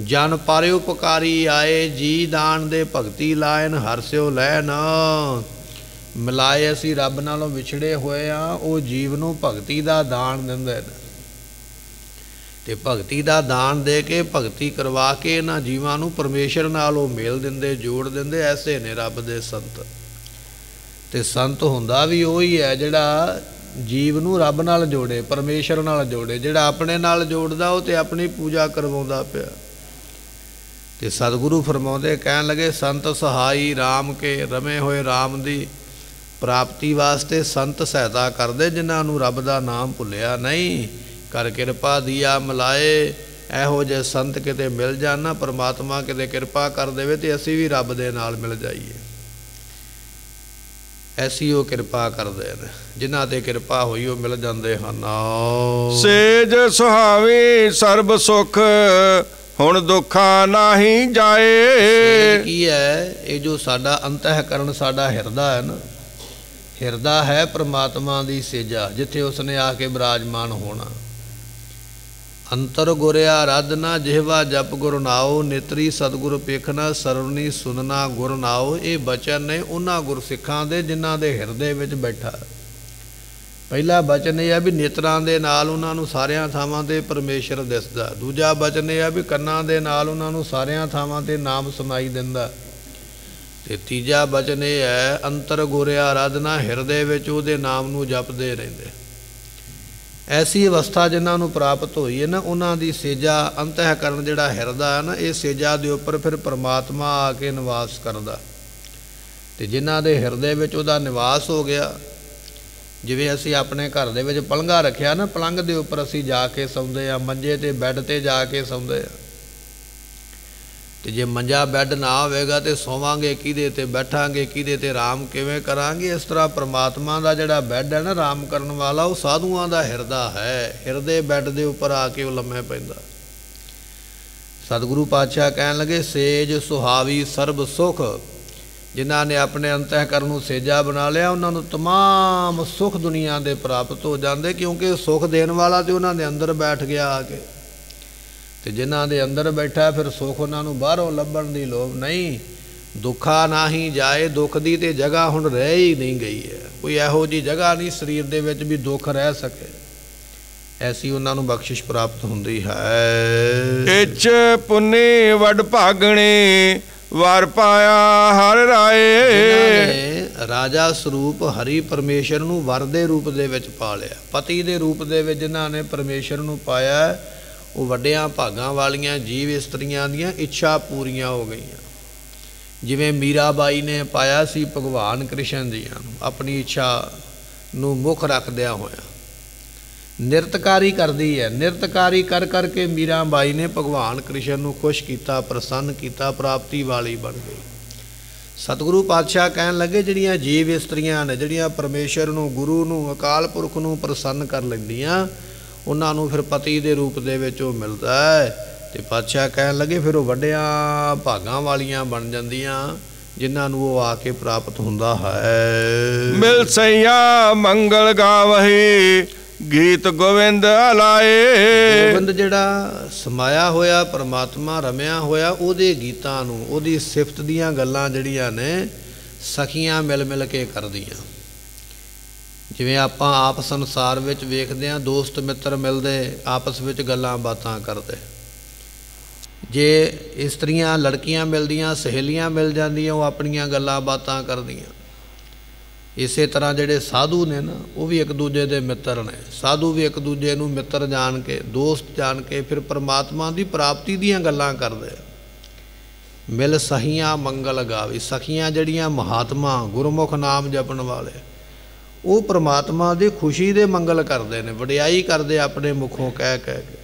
ਜਨ ਪਾਰੇ ਉਪਕਾਰੀ ਆਏ, ਜੀ ਦਾਨ ਦੇ ਭਗਤੀ ਲਾਇਨ ਹਰਸਿਓ ਲੈਨ। ਮਿਲਾਏ ਅਸੀਂ ਰੱਬ ਨਾਲੋਂ ਵਿਛੜੇ ਹੋਏ ਹਾਂ, ਉਹ ਜੀਵ ਨੂੰ ਭਗਤੀ ਦਾ ਦਾਨ ਦਿੰਦੇ ਨੇ, ਅਤੇ ਭਗਤੀ ਦਾ ਦਾਨ ਦੇ ਕੇ ਭਗਤੀ ਕਰਵਾ ਕੇ ਇਹਨਾਂ ਜੀਵਾਂ ਨੂੰ ਪਰਮੇਸ਼ਰ ਨਾਲ ਉਹ ਮੇਲ ਦਿੰਦੇ, ਜੋੜ ਦਿੰਦੇ। ਐਸੇ ਨੇ ਰੱਬ ਦੇ ਸੰਤ। ਅਤੇ ਸੰਤ ਹੁੰਦਾ ਵੀ ਉਹੀ ਹੈ ਜਿਹੜਾ ਜੀਵ ਨੂੰ ਰੱਬ ਨਾਲ ਜੋੜੇ, ਪਰਮੇਸ਼ਰ ਨਾਲ ਜੋੜੇ। ਜਿਹੜਾ ਆਪਣੇ ਨਾਲ ਜੋੜਦਾ ਉਹ ਤੇ ਆਪਣੀ ਪੂਜਾ ਕਰਵਾਉਂਦਾ ਪਿਆ। ਅਤੇ ਸਤਿਗੁਰੂ ਫਰਮਾਉਂਦੇ, ਕਹਿਣ ਲੱਗੇ ਸੰਤ ਸਹਾਈ ਰਾਮ ਕੇ, ਰਮੇ ਹੋਏ ਰਾਮ ਦੀ ਪ੍ਰਾਪਤੀ ਵਾਸਤੇ ਸੰਤ ਸਹਾਇਤਾ ਕਰਦੇ, ਜਿਨ੍ਹਾਂ ਨੂੰ ਰੱਬ ਦਾ ਨਾਮ ਭੁੱਲਿਆ ਨਹੀਂ। ਕਰ ਕਿਰਪਾ ਦੀਆ ਮਿਲਾਏ, ਇਹੋ ਜਿਹੇ ਸੰਤ ਕਿਤੇ ਮਿਲ ਜਾਣ ਨਾ, ਪਰਮਾਤਮਾ ਕਿਤੇ ਕਿਰਪਾ ਕਰ ਦੇਵੇ ਤੇ ਅਸੀਂ ਵੀ ਰੱਬ ਦੇ ਨਾਲ ਮਿਲ ਜਾਈਏ। ਐਸੀ ਉਹ ਕਿਰਪਾ ਕਰਦੇ ਨੇ, ਜਿਨ੍ਹਾਂ 'ਤੇ ਕਿਰਪਾ ਹੋਈ ਉਹ ਮਿਲ ਜਾਂਦੇ ਹਨ। ਸੇਜ ਸੁਹਾਵੀ ਸਰਬ ਸੁਖ, ਹੁਣ ਦੁੱਖਾਂ ਨਾਹੀਂ ਜਾਏ। ਕੀ ਹੈ ਇਹ ਜੋ ਸਾਡਾ ਅੰਤःਕਰਨ, ਸਾਡਾ ਹਿਰਦਾ ਹੈ ਨਾ, ਹਿਰਦਾ ਹੈ ਪ੍ਰਮਾਤਮਾ ਦੀ ਸੇਜਾ, ਜਿੱਥੇ ਉਸਨੇ ਆ ਕੇ ਬਿਰਾਜਮਾਨ ਹੋਣਾ। ਅੰਤਰ ਗੁਰਿਆ ਰਾਧਨਾ, ਜਿਹਵਾ ਜਪ ਗੁਰ ਨਾਉ, ਨੇਤਰੀ ਸਤਿਗੁਰ ਪੇਖਣਾ, ਸਰਵਣੀ ਸੁਨਣਾ ਗੁਰ ਨਾਉ। ਇਹ ਬਚਨ ਨੇ ਉਹਨਾਂ ਗੁਰਸਿੱਖਾਂ ਦੇ ਜਿਨ੍ਹਾਂ ਦੇ ਹਿਰਦੇ ਵਿੱਚ ਬੈਠਾ। ਪਹਿਲਾ ਬਚਨ ਇਹ ਆ ਵੀ ਨੇਤਰਾਂ ਦੇ ਨਾਲ ਉਹਨਾਂ ਨੂੰ ਸਾਰਿਆਂ ਥਾਵਾਂ 'ਤੇ ਪਰਮੇਸ਼ਰ ਦਿਸਦਾ। ਦੂਜਾ ਬਚਨ ਇਹ ਆ ਵੀ ਕੰਨਾਂ ਦੇ ਨਾਲ ਉਹਨਾਂ ਨੂੰ ਸਾਰਿਆਂ ਥਾਵਾਂ 'ਤੇ ਨਾਮ ਸੁਣਾਈ ਦਿੰਦਾ। ਅਤੇ ਤੀਜਾ ਬਚਨ ਇਹ ਹੈ ਅੰਤਰ ਗੁਰਿਆ ਆਰਾਧਨਾ, ਹਿਰਦੇ ਵਿੱਚ ਉਹਦੇ ਨਾਮ ਨੂੰ ਜਪਦੇ ਰਹਿੰਦੇ। ਐਸੀ ਅਵਸਥਾ ਜਿਨ੍ਹਾਂ ਨੂੰ ਪ੍ਰਾਪਤ ਹੋਈ ਹੈ ਨਾ, ਉਹਨਾਂ ਦੀ ਸੇਜਾ ਅੰਤःਕਰਨ ਜਿਹੜਾ ਹਿਰਦਾ ਹੈ ਨਾ, ਇਹ ਸੇਜਾ ਦੇ ਉੱਪਰ ਫਿਰ ਪਰਮਾਤਮਾ ਆ ਕੇ ਨਿਵਾਸ ਕਰਦਾ। ਅਤੇ ਜਿਨ੍ਹਾਂ ਦੇ ਹਿਰਦੇ ਵਿੱਚ ਉਹਦਾ ਨਿਵਾਸ ਹੋ ਗਿਆ, ਜਿਵੇਂ ਅਸੀਂ ਆਪਣੇ ਘਰ ਦੇ ਵਿੱਚ ਪਲੰਘਾ ਰੱਖਿਆ ਨਾ, ਪਲੰਘ ਦੇ ਉੱਪਰ ਅਸੀਂ ਜਾ ਕੇ ਸੌਂਦੇ ਹਾਂ, ਮੰਜੇ 'ਤੇ ਬੈੱਡ 'ਤੇ ਜਾ ਕੇ ਸੌਂਦੇ ਹਾਂ। ਅਤੇ ਜੇ ਮੰਜਾ ਬੈੱਡ ਨਾ ਹੋਵੇਗਾ ਤਾਂ ਸੋਵਾਂਗੇ ਕਿਹਦੇ 'ਤੇ, ਬੈਠਾਂਗੇ ਕਿਹਦੇ 'ਤੇ, ਆਰਾਮ ਕਿਵੇਂ ਕਰਾਂਗੇ। ਇਸ ਤਰ੍ਹਾਂ ਪਰਮਾਤਮਾ ਦਾ ਜਿਹੜਾ ਬੈੱਡ ਹੈ ਨਾ, ਆਰਾਮ ਕਰਨ ਵਾਲਾ, ਉਹ ਸਾਧੂਆਂ ਦਾ ਹਿਰਦਾ ਹੈ। ਹਿਰਦੇ ਬੈੱਡ ਦੇ ਉੱਪਰ ਆ ਕੇ ਉਹ ਲੰਮੇ ਪੈਂਦਾ। ਸਤਿਗੁਰੂ ਪਾਤਸ਼ਾਹ ਕਹਿਣ ਲੱਗੇ ਸੇਜ ਸੁਹਾਵੀ ਸਰਬ ਸੁਖ, ਜਿਨ੍ਹਾਂ ਨੇ ਆਪਣੇ ਅੰਤःਕਰਨ ਨੂੰ ਸੇਜਾ ਬਣਾ ਲਿਆ, ਉਹਨਾਂ ਨੂੰ ਤਮਾਮ ਸੁੱਖ ਦੁਨੀਆ ਦੇ ਪ੍ਰਾਪਤ ਹੋ ਜਾਂਦੇ, ਕਿਉਂਕਿ ਸੁੱਖ ਦੇਣ ਵਾਲਾ ਤਾਂ ਉਹਨਾਂ ਦੇ ਅੰਦਰ ਬੈਠ ਗਿਆ ਆ ਕੇ। ਅਤੇ ਜਿਨ੍ਹਾਂ ਦੇ ਅੰਦਰ ਬੈਠਾ ਫਿਰ ਸੁੱਖ ਉਹਨਾਂ ਨੂੰ ਬਾਹਰੋਂ ਲੱਭਣ ਦੀ ਲੋੜ ਨਹੀਂ। ਦੁੱਖਾ ਨਾਹੀਂ ਜਾਏ, ਦੁੱਖ ਦੀ ਤਾਂ ਜਗ੍ਹਾ ਹੁਣ ਰਹਿ ਹੀ ਨਹੀਂ ਗਈ ਹੈ। ਕੋਈ ਇਹੋ ਜਿਹੀ ਜਗ੍ਹਾ ਨਹੀਂ ਸਰੀਰ ਦੇ ਵਿੱਚ ਵੀ ਦੁੱਖ ਰਹਿ ਸਕੇ। ਐਸੀ ਉਹਨਾਂ ਨੂੰ ਬਖਸ਼ਿਸ਼ ਪ੍ਰਾਪਤ ਹੁੰਦੀ ਹੈ। ਇੱਛ ਪੁੰਨੇ ਵੱਡ ਭਾਗਣੇ, ਵਾਰ ਪਾਇਆ ਹਰ ਰਾਏ। ਰਾਜਾ ਸਰੂਪ ਹਰੀ ਪਰਮੇਸ਼ਰ ਨੂੰ ਵਰ ਦੇ ਰੂਪ ਦੇ ਵਿੱਚ ਪਾ ਲਿਆ। ਪਤੀ ਦੇ ਰੂਪ ਦੇ ਵਿੱਚ ਜਿਨ੍ਹਾਂ ਨੇ ਪਰਮੇਸ਼ਰ ਨੂੰ ਪਾਇਆ, ਉਹ ਵੱਡਿਆਂ ਭਾਗਾਂ ਵਾਲੀਆਂ ਜੀਵ ਇਸਤਰੀਆਂ ਦੀਆਂ ਇੱਛਾ ਪੂਰੀਆਂ ਹੋ ਗਈਆਂ। ਜਿਵੇਂ ਮੀਰਾ ਬਾਈ ਨੇ ਪਾਇਆ ਸੀ ਭਗਵਾਨ ਕ੍ਰਿਸ਼ਨ ਜੀਆਂ ਨੂੰ, ਆਪਣੀ ਇੱਛਾ ਨੂੰ ਮੁੱਖ ਰੱਖਦਿਆਂ ਹੋਇਆ। ਨਿਰਤਕਾਰੀ ਕਰਦੀ ਹੈ, ਨਿਰਤਕਾਰੀ ਕਰ ਕਰਕੇ ਮੀਰਾ ਬਾਈ ਨੇ ਭਗਵਾਨ ਕ੍ਰਿਸ਼ਨ ਨੂੰ ਖੁਸ਼ ਕੀਤਾ, ਪ੍ਰਸੰਨ ਕੀਤਾ, ਪ੍ਰਾਪਤੀ ਵਾਲੀ ਬਣ ਗਈ। ਸਤਿਗੁਰੂ ਪਾਤਸ਼ਾਹ ਕਹਿਣ ਲੱਗੇ ਜਿਹੜੀਆਂ ਜੀਵ ਇਸਤਰੀਆਂ ਨੇ, ਜਿਹੜੀਆਂ ਪਰਮੇਸ਼ਰ ਨੂੰ, ਗੁਰੂ ਨੂੰ, ਅਕਾਲ ਪੁਰਖ ਨੂੰ ਪ੍ਰਸੰਨ ਕਰ ਲੈਂਦੀਆਂ, ਉਹਨਾਂ ਨੂੰ ਫਿਰ ਪਤੀ ਦੇ ਰੂਪ ਦੇ ਵਿੱਚ ਉਹ ਮਿਲਦਾ ਹੈ। ਅਤੇ ਪਾਤਸ਼ਾਹ ਕਹਿਣ ਲੱਗੇ ਫਿਰ ਉਹ ਵੱਡਿਆਂ ਭਾਗਾਂ ਵਾਲੀਆਂ ਬਣ ਜਾਂਦੀਆਂ, ਜਿਨ੍ਹਾਂ ਨੂੰ ਉਹ ਆ ਕੇ ਪ੍ਰਾਪਤ ਹੁੰਦਾ ਹੈ। ਮਿਲ ਸਈਆ ਮੰਗਲ ਗਾਵਹੀ, ਗੀਤ ਗੋਬਿੰਦ ਅਲਾਏ। ਗੋਬਿੰਦ ਜਿਹੜਾ ਸਮਾਇਆ ਹੋਇਆ ਪਰਮਾਤਮਾ, ਰਮਿਆ ਹੋਇਆ, ਉਹਦੇ ਗੀਤਾਂ ਨੂੰ, ਉਹਦੀ ਸਿਫਤ ਦੀਆਂ ਗੱਲਾਂ ਜਿਹੜੀਆਂ ਨੇ ਸਖੀਆਂ ਮਿਲ ਮਿਲ ਕੇ ਕਰਦੀਆਂ। ਜਿਵੇਂ ਆਪਾਂ ਆਪ ਸੰਸਾਰ ਵਿੱਚ ਵੇਖਦੇ ਹਾਂ, ਦੋਸਤ ਮਿੱਤਰ ਮਿਲਦੇ, ਆਪਸ ਵਿੱਚ ਗੱਲਾਂ ਬਾਤਾਂ ਕਰਦੇ। ਜੇ ਇਸਤਰੀਆਂ ਲੜਕੀਆਂ ਮਿਲਦੀਆਂ, ਸਹੇਲੀਆਂ ਮਿਲ ਜਾਂਦੀਆਂ, ਉਹ ਆਪਣੀਆਂ ਗੱਲਾਂ ਬਾਤਾਂ ਕਰਦੀਆਂ। ਇਸੇ ਤਰ੍ਹਾਂ ਜਿਹੜੇ ਸਾਧੂ ਨੇ ਨਾ, ਉਹ ਵੀ ਇੱਕ ਦੂਜੇ ਦੇ ਮਿੱਤਰ ਨੇ। ਸਾਧੂ ਵੀ ਇੱਕ ਦੂਜੇ ਨੂੰ ਮਿੱਤਰ ਜਾਣ ਕੇ, ਦੋਸਤ ਜਾਣ ਕੇ ਫਿਰ ਪਰਮਾਤਮਾ ਦੀ ਪ੍ਰਾਪਤੀ ਦੀਆਂ ਗੱਲਾਂ ਕਰਦੇ ਆ। ਮਿਲ ਸਹੀਆਂ ਮੰਗਲ ਗਾਵੀ, ਸਖੀਆਂ ਜਿਹੜੀਆਂ ਮਹਾਤਮਾ, ਗੁਰਮੁਖ ਨਾਮ ਜਪਣ ਵਾਲੇ, ਉਹ ਪਰਮਾਤਮਾ ਦੀ ਖੁਸ਼ੀ ਦੇ ਮੰਗਲ ਕਰਦੇ ਨੇ, ਵਡਿਆਈ ਕਰਦੇ ਆਪਣੇ ਮੁਖੋਂ ਕਹਿ ਕਹਿ ਕੇ।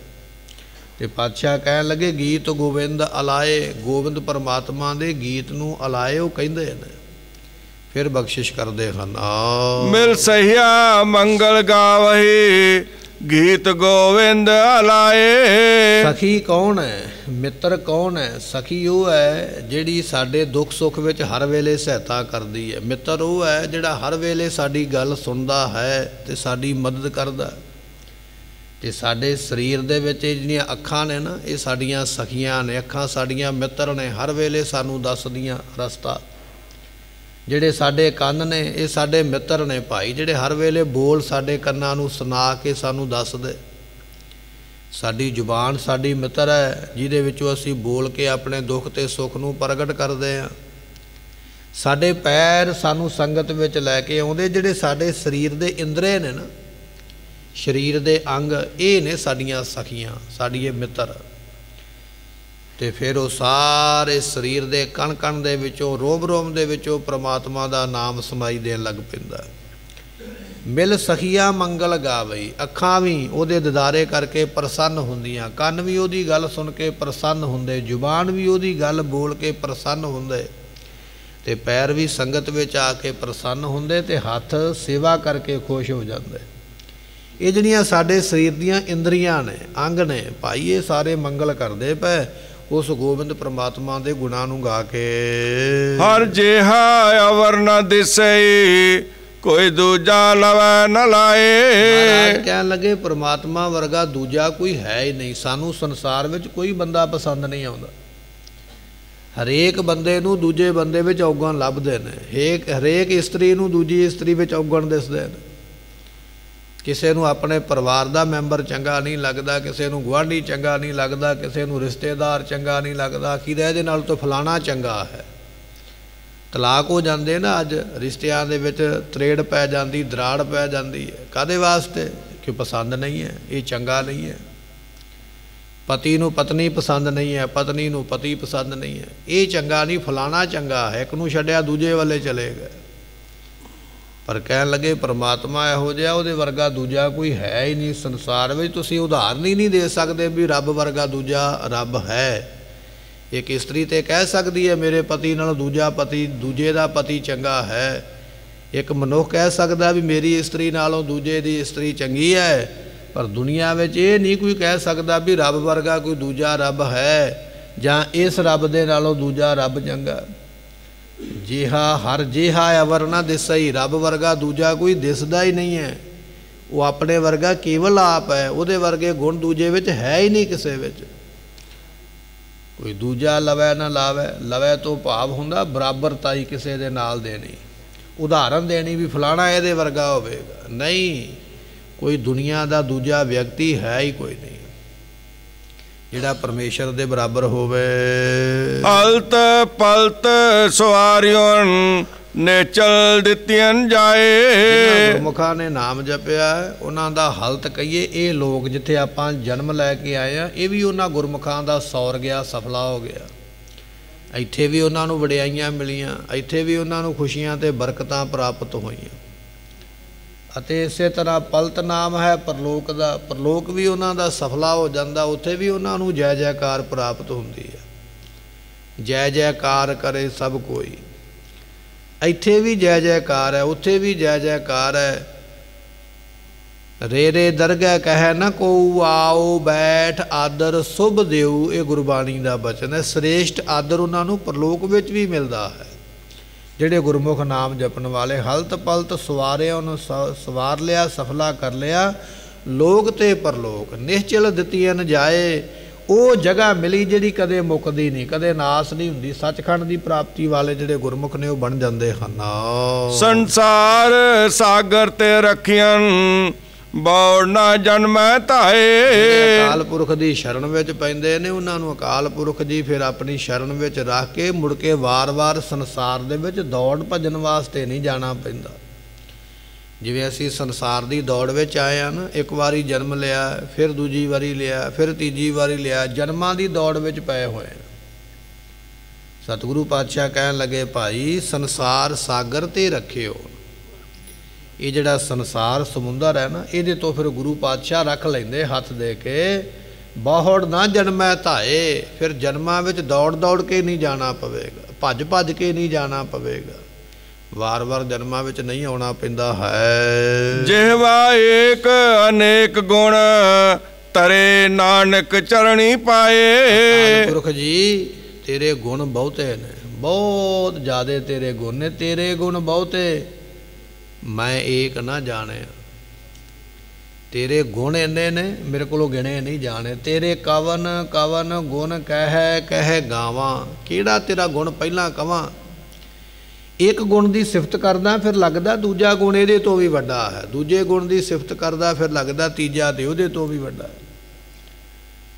ਅਤੇ ਪਾਤਸ਼ਾਹ ਕਹਿਣ ਲੱਗੇ ਗੀਤ ਗੋਬਿੰਦ ਅਲਾਏ, ਗੋਬਿੰਦ ਪਰਮਾਤਮਾ ਦੇ ਗੀਤ ਨੂੰ ਅਲਾਏ ਉਹ ਕਹਿੰਦੇ ਨੇ, ਫਿਰ ਬਖਸ਼ਿਸ਼ ਕਰਦੇ ਹਨ। ਮਿਲ ਸਹੀਆ ਮੰਗਲ ਗਾਵਹੀ, ਗੀਤ ਗੋਵਿੰਦ ਹਲਾਏ। ਸਖੀ ਕੌਣ ਹੈ, ਮਿੱਤਰ ਕੌਣ ਹੈ? ਸਖੀ ਉਹ ਹੈ ਜਿਹੜੀ ਸਾਡੇ ਦੁੱਖ ਸੁੱਖ ਵਿੱਚ ਹਰ ਵੇਲੇ ਸਹਾਇਤਾ ਕਰਦੀ ਹੈ। ਮਿੱਤਰ ਉਹ ਹੈ ਜਿਹੜਾ ਹਰ ਵੇਲੇ ਸਾਡੀ ਗੱਲ ਸੁਣਦਾ ਹੈ ਤੇ ਸਾਡੀ ਮਦਦ ਕਰਦਾ। ਤੇ ਸਾਡੇ ਸਰੀਰ ਦੇ ਵਿੱਚ ਇਹ ਜਿਹੜੀਆਂ ਅੱਖਾਂ ਨੇ ਨਾ, ਇਹ ਸਾਡੀਆਂ ਸਖੀਆਂ ਨੇ। ਅੱਖਾਂ ਸਾਡੀਆਂ ਮਿੱਤਰ ਨੇ, ਹਰ ਵੇਲੇ ਸਾਨੂੰ ਦੱਸਦੀਆਂ ਰਸਤਾ। ਜਿਹੜੇ ਸਾਡੇ ਕੰਨ ਨੇ, ਇਹ ਸਾਡੇ ਮਿੱਤਰ ਨੇ ਭਾਈ, ਜਿਹੜੇ ਹਰ ਵੇਲੇ ਬੋਲ ਸਾਡੇ ਕੰਨਾਂ ਨੂੰ ਸੁਣਾ ਕੇ ਸਾਨੂੰ ਦੱਸਦੇ। ਸਾਡੀ ਜ਼ੁਬਾਨ ਸਾਡੀ ਮਿੱਤਰ ਹੈ, ਜਿਹਦੇ ਵਿੱਚੋਂ ਅਸੀਂ ਬੋਲ ਕੇ ਆਪਣੇ ਦੁੱਖ ਤੇ ਸੁੱਖ ਨੂੰ ਪ੍ਰਗਟ ਕਰਦੇ ਹਾਂ। ਸਾਡੇ ਪੈਰ ਸਾਨੂੰ ਸੰਗਤ ਵਿੱਚ ਲੈ ਕੇ ਆਉਂਦੇ। ਜਿਹੜੇ ਸਾਡੇ ਸਰੀਰ ਦੇ ਇੰਦਰੇ ਨੇ ਨਾ, ਸਰੀਰ ਦੇ ਅੰਗ, ਇਹ ਨੇ ਸਾਡੀਆਂ ਸਖੀਆਂ, ਸਾਡੀਏ ਮਿੱਤਰ। ਤੇ ਫਿਰ ਉਹ ਸਾਰੇ ਸਰੀਰ ਦੇ ਕਣ ਕਣ ਦੇ ਵਿੱਚੋਂ, ਰੋਮ ਰੋਮ ਦੇ ਵਿੱਚੋਂ ਪ੍ਰਮਾਤਮਾ ਦਾ ਨਾਮ ਸੁਣਾਈ ਦੇਣ ਲੱਗ ਪੈਂਦਾ। ਮਿਲ ਸਖੀਆ ਮੰਗਲ ਗਾਵਈ। ਅੱਖਾਂ ਵੀ ਉਹਦੇ ਦਿਦਾਰੇ ਕਰਕੇ ਪ੍ਰਸੰਨ ਹੁੰਦੀਆਂ, ਕੰਨ ਵੀ ਉਹਦੀ ਗੱਲ ਸੁਣ ਕੇ ਪ੍ਰਸੰਨ ਹੁੰਦੇ, ਜ਼ੁਬਾਨ ਵੀ ਉਹਦੀ ਗੱਲ ਬੋਲ ਕੇ ਪ੍ਰਸੰਨ ਹੁੰਦੇ, ਤੇ ਪੈਰ ਵੀ ਸੰਗਤ ਵਿੱਚ ਆ ਕੇ ਪ੍ਰਸੰਨ ਹੁੰਦੇ, ਤੇ ਹੱਥ ਸੇਵਾ ਕਰਕੇ ਖੁਸ਼ ਹੋ ਜਾਂਦੇ। ਇਹ ਜਿਹੜੀਆਂ ਸਾਡੇ ਸਰੀਰ ਦੀਆਂ ਇੰਦਰੀਆਂ ਨੇ, ਅੰਗ ਨੇ ਭਾਈ, ਇਹ ਸਾਰੇ ਮੰਗਲ ਕਰਦੇ ਪਏ ਉਸ ਗੋਬਿੰਦ ਪ੍ਰਮਾਤਮਾ ਦੇ ਗੁਣਾਂ ਨੂੰ ਗਾ ਕੇ। ਹਰ ਜਿਹਾ ਅਵਰ ਨ ਦਿਸਈ, ਕੋਈ ਦੂਜਾ ਲਵੈ ਨ ਲਾਏ। ਮਹਾਰਾਜ ਕਹਿਣ ਲੱਗੇ ਪ੍ਰਮਾਤਮਾ ਵਰਗਾ ਦੂਜਾ ਕੋਈ ਹੈ ਹੀ ਨਹੀਂ। ਸਾਨੂੰ ਸੰਸਾਰ ਵਿੱਚ ਕੋਈ ਬੰਦਾ ਪਸੰਦ ਨਹੀਂ ਆਉਂਦਾ। ਹਰੇਕ ਬੰਦੇ ਨੂੰ ਦੂਜੇ ਬੰਦੇ ਵਿੱਚ ਔਗਣ ਲੱਭਦੇ ਨੇ। ਹਰੇਕ ਇਸਤਰੀ ਨੂੰ ਦੂਜੀ ਇਸਤਰੀ ਵਿੱਚ ਔਗਣ ਦਿਸਦੇ ਨੇ। ਕਿਸੇ ਨੂੰ ਆਪਣੇ ਪਰਿਵਾਰ ਦਾ ਮੈਂਬਰ ਚੰਗਾ ਨਹੀਂ ਲੱਗਦਾ, ਕਿਸੇ ਨੂੰ ਗੁਆਂਢੀ ਚੰਗਾ ਨਹੀਂ ਲੱਗਦਾ, ਕਿਸੇ ਨੂੰ ਰਿਸ਼ਤੇਦਾਰ ਚੰਗਾ ਨਹੀਂ ਲੱਗਦਾ। ਅਖੀਰ ਇਹਦੇ ਨਾਲ ਤਾਂ ਫਲਾਣਾ ਚੰਗਾ ਹੈ। ਤਲਾਕ ਹੋ ਜਾਂਦੇ ਨਾ ਅੱਜ, ਰਿਸ਼ਤਿਆਂ ਦੇ ਵਿੱਚ ਤਰੇੜ ਪੈ ਜਾਂਦੀ, ਦਰਾੜ ਪੈ ਜਾਂਦੀ ਹੈ। ਕਾਹਦੇ ਵਾਸਤੇ? ਕਿ ਪਸੰਦ ਨਹੀਂ ਹੈ, ਇਹ ਚੰਗਾ ਨਹੀਂ ਹੈ। ਪਤੀ ਨੂੰ ਪਤਨੀ ਪਸੰਦ ਨਹੀਂ ਹੈ, ਪਤਨੀ ਨੂੰ ਪਤੀ ਪਸੰਦ ਨਹੀਂ ਹੈ, ਇਹ ਚੰਗਾ ਨਹੀਂ, ਫਲਾਣਾ ਚੰਗਾ ਹੈ। ਇੱਕ ਨੂੰ ਛੱਡਿਆ ਦੂਜੇ ਵੱਲੇ ਚਲੇ ਗਏ। ਪਰ ਕਹਿਣ ਲੱਗੇ ਪ੍ਰਮਾਤਮਾ ਇਹੋ ਜਿਹਾ, ਉਹਦੇ ਵਰਗਾ ਦੂਜਾ ਕੋਈ ਹੈ ਹੀ ਨਹੀਂ ਸੰਸਾਰ ਵਿੱਚ। ਤੁਸੀਂ ਉਦਾਹਰਨ ਹੀ ਨਹੀਂ ਦੇ ਸਕਦੇ ਵੀ ਰੱਬ ਵਰਗਾ ਦੂਜਾ ਰੱਬ ਹੈ। ਇੱਕ ਇਸਤਰੀ ਤੇ ਕਹਿ ਸਕਦੀ ਹੈ ਮੇਰੇ ਪਤੀ ਨਾਲੋਂ ਦੂਜੇ ਦਾ ਪਤੀ ਚੰਗਾ ਹੈ। ਇੱਕ ਮਨੁੱਖ ਕਹਿ ਸਕਦਾ ਵੀ ਮੇਰੀ ਇਸਤਰੀ ਨਾਲੋਂ ਦੂਜੇ ਦੀ ਇਸਤਰੀ ਚੰਗੀ ਹੈ। ਪਰ ਦੁਨੀਆ ਵਿੱਚ ਇਹ ਨਹੀਂ ਕੋਈ ਕਹਿ ਸਕਦਾ ਵੀ ਰੱਬ ਵਰਗਾ ਕੋਈ ਦੂਜਾ ਰੱਬ ਹੈ, ਜਾਂ ਇਸ ਰੱਬ ਦੇ ਨਾਲੋਂ ਦੂਜਾ ਰੱਬ ਚੰਗਾ। ਜਿਹਾ ਹਰ ਜਿਹਾ ਅਵਰ ਨਾ ਦਿਸਈ। ਰੱਬ ਵਰਗਾ ਦੂਜਾ ਕੋਈ ਦਿਸਦਾ ਹੀ ਨਹੀਂ ਹੈ। ਉਹ ਆਪਣੇ ਵਰਗਾ ਕੇਵਲ ਆਪ ਹੈ। ਉਹਦੇ ਵਰਗੇ ਗੁਣ ਦੂਜੇ ਵਿੱਚ ਹੈ ਹੀ ਨਹੀਂ ਕਿਸੇ ਵਿੱਚ। ਕੋਈ ਦੂਜਾ ਲਵੈ ਨਾ ਲਾਵੈ। ਲਵੈ ਤੋਂ ਭਾਵ ਹੁੰਦਾ ਬਰਾਬਰਤਾਈ ਕਿਸੇ ਦੇ ਨਾਲ ਦੇਣੀ, ਉਦਾਹਰਨ ਦੇਣੀ ਵੀ ਫਲਾਣਾ ਇਹਦੇ ਵਰਗਾ ਹੋਵੇਗਾ। ਨਹੀਂ, ਕੋਈ ਦੁਨੀਆ ਦਾ ਦੂਜਾ ਵਿਅਕਤੀ ਹੈ ਹੀ ਕੋਈ ਨਹੀਂ ਜਿਹੜਾ ਪਰਮੇਸ਼ਰ ਦੇ ਬਰਾਬਰ ਹੋਵੇ। ਹਲਤ ਪਲਤ ਸਵਾਰਿਓਂ ਨੇ ਚਲ ਦਿੱਤੀਆਂ ਜਾਏ। ਗੁਰਮੁਖਾਂ ਨੇ ਨਾਮ ਜਪਿਆ, ਉਹਨਾਂ ਦਾ ਹਲਤ ਕਹੀਏ ਇਹ ਲੋਕ ਜਿੱਥੇ ਆਪਾਂ ਜਨਮ ਲੈ ਕੇ ਆਏ ਆ, ਇਹ ਵੀ ਉਹਨਾਂ ਗੁਰਮੁਖਾਂ ਦਾ ਸੌਰ ਗਿਆ, ਸਫਲਾ ਹੋ ਗਿਆ। ਇੱਥੇ ਵੀ ਉਹਨਾਂ ਨੂੰ ਵਡਿਆਈਆਂ ਮਿਲੀਆਂ, ਇੱਥੇ ਵੀ ਉਹਨਾਂ ਨੂੰ ਖੁਸ਼ੀਆਂ ਤੇ ਬਰਕਤਾਂ ਪ੍ਰਾਪਤ ਹੋਈਆਂ। ਅਤੇ ਇਸੇ ਤਰ੍ਹਾਂ ਪਲਤ ਨਾਮ ਹੈ ਪਰਲੋਕ ਦਾ। ਪਰਲੋਕ ਵੀ ਉਹਨਾਂ ਦਾ ਸਫਲਾ ਹੋ ਜਾਂਦਾ, ਉੱਥੇ ਵੀ ਉਹਨਾਂ ਨੂੰ ਜੈ ਜੈਕਾਰ ਪ੍ਰਾਪਤ ਹੁੰਦੀ ਹੈ। ਜੈ ਜੈਕਾਰ ਕਰੇ ਸਭ ਕੋਈ। ਇੱਥੇ ਵੀ ਜੈ ਜੈਕਾਰ ਹੈ, ਉੱਥੇ ਵੀ ਜੈ ਜੈਕਾਰ ਹੈ। ਰੇ ਰੇ ਦਰਗਹਿ ਕਹਿ ਨਾ ਕੋ ਆਓ ਬੈਠ ਆਦਰ ਸੁਭ ਦਿਉ। ਇਹ ਗੁਰਬਾਣੀ ਦਾ ਬਚਨ ਹੈ। ਸ੍ਰੇਸ਼ਟ ਆਦਰ ਉਹਨਾਂ ਨੂੰ ਪਰਲੋਕ ਵਿੱਚ ਵੀ ਮਿਲਦਾ ਹੈ ਜਿਹੜੇ ਗੁਰਮੁਖ ਨਾਮ ਜਪਣ ਵਾਲੇ। ਹਲਤ ਪਲਤ ਸਵਾਰਿਆ, ਉਹਨੂੰ ਸਵਾਰ ਲਿਆ, ਸਫਲਾ ਕਰ ਲਿਆ। ਲੋਕ ਤੇ ਪਰਲੋਕ ਨਿਸ਼ਚਲ ਦਿੱਤੀਆਂ ਜਾਏ। ਉਹ ਜਗ੍ਹਾ ਮਿਲੀ ਜਿਹੜੀ ਕਦੇ ਮੁੱਕਦੀ ਨਹੀਂ, ਕਦੇ ਨਾਸ ਨਹੀਂ ਹੁੰਦੀ। ਸੱਚਖੰਡ ਦੀ ਪ੍ਰਾਪਤੀ ਵਾਲੇ ਜਿਹੜੇ ਗੁਰਮੁਖ ਨੇ ਉਹ ਬਣ ਜਾਂਦੇ ਹਨ। ਸੰਸਾਰ ਸਾਗਰ ਤੇ ਰੱਖੀਆਂ ਬੌੜ ਨਾ ਜਨਮੈ ਧਾਏ। ਅਕਾਲ ਪੁਰਖ ਦੀ ਸ਼ਰਨ ਵਿੱਚ ਪੈਂਦੇ ਨੇ, ਉਹਨਾਂ ਨੂੰ ਅਕਾਲ ਪੁਰਖ ਜੀ ਫਿਰ ਆਪਣੀ ਸ਼ਰਨ ਵਿੱਚ ਰੱਖ ਕੇ ਮੁੜ ਕੇ ਵਾਰ-ਵਾਰ ਸੰਸਾਰ ਦੇ ਵਿੱਚ ਦੌੜ ਭੱਜਣ ਵਾਸਤੇ ਨਹੀਂ ਜਾਣਾ ਪੈਂਦਾ। ਜਿਵੇਂ ਅਸੀਂ ਸੰਸਾਰ ਦੀ ਦੌੜ ਵਿੱਚ ਆਏ ਹਾਂ ਨਾ, ਇੱਕ ਵਾਰੀ ਜਨਮ ਲਿਆ, ਫਿਰ ਦੂਜੀ ਵਾਰੀ ਲਿਆ, ਫਿਰ ਤੀਜੀ ਵਾਰੀ ਲਿਆ, ਜਨਮਾਂ ਦੀ ਦੌੜ ਵਿੱਚ ਪਏ ਹੋਏ। ਸਤਿਗੁਰੂ ਪਾਤਸ਼ਾਹ ਕਹਿਣ ਲੱਗੇ ਭਾਈ ਸੰਸਾਰ ਸਾਗਰ ਤੇ ਰੱਖਿਓ। ਇਹ ਜਿਹੜਾ ਸੰਸਾਰ ਸਮੁੰਦਰ ਹੈ ਨਾ, ਇਹਦੇ ਤੋਂ ਫਿਰ ਗੁਰੂ ਪਾਤਸ਼ਾਹ ਰੱਖ ਲੈਂਦੇ ਹੱਥ ਦੇ ਕੇ। ਬਹੁੜ ਨਾ ਜਨਮੈ ਧਾਏ। ਫਿਰ ਜਨਮਾਂ ਵਿੱਚ ਦੌੜ ਦੌੜ ਕੇ ਨਹੀਂ ਜਾਣਾ ਪਵੇਗਾ, ਭੱਜ ਭੱਜ ਕੇ ਨਹੀਂ ਜਾਣਾ ਪਵੇਗਾ। ਵਾਰ-ਵਾਰ ਜਨਮਾਂ ਵਿੱਚ ਨਹੀਂ ਆਉਣਾ ਪੈਂਦਾ ਹੈ। ਜਿਹਵਾ ਏਕ ਅਨੇਕ ਗੁਣ ਤਰੇ ਨਾਨਕ ਚਰਣੀ ਪਾਏ। ਪੁਰਖ ਜੀ ਤੇਰੇ ਗੁਣ ਬਹੁਤੇ ਨੇ, ਬਹੁਤ ਜ਼ਿਆਦੇ ਤੇਰੇ ਗੁਣ ਨੇ, ਤੇਰੇ ਗੁਣ ਬਹੁਤੇ ਮੈਂ ਏਕ ਨਾ ਜਾਣਿਆ। ਤੇਰੇ ਗੁਣ ਇੰਨੇ ਨੇ ਮੇਰੇ ਕੋਲੋਂ ਗਿਣੇ ਨਹੀਂ ਜਾਣੇ। ਤੇਰੇ ਕਵਨ ਕਵਨ ਗੁਣ ਕਹਿ ਕਹਿ ਗਾਵਾਂ। ਕਿਹੜਾ ਤੇਰਾ ਗੁਣ ਪਹਿਲਾਂ ਕਵਾਂ। ਇੱਕ ਗੁਣ ਦੀ ਸਿਫਤ ਕਰਦਾ ਫਿਰ ਲੱਗਦਾ ਦੂਜਾ ਗੁਣ ਇਹਦੇ ਤੋਂ ਵੀ ਵੱਡਾ ਹੈ, ਦੂਜੇ ਗੁਣ ਦੀ ਸਿਫਤ ਕਰਦਾ ਫਿਰ ਲੱਗਦਾ ਤੀਜਾ ਤੇ ਉਹਦੇ ਤੋਂ ਵੀ ਵੱਡਾ ਹੈ।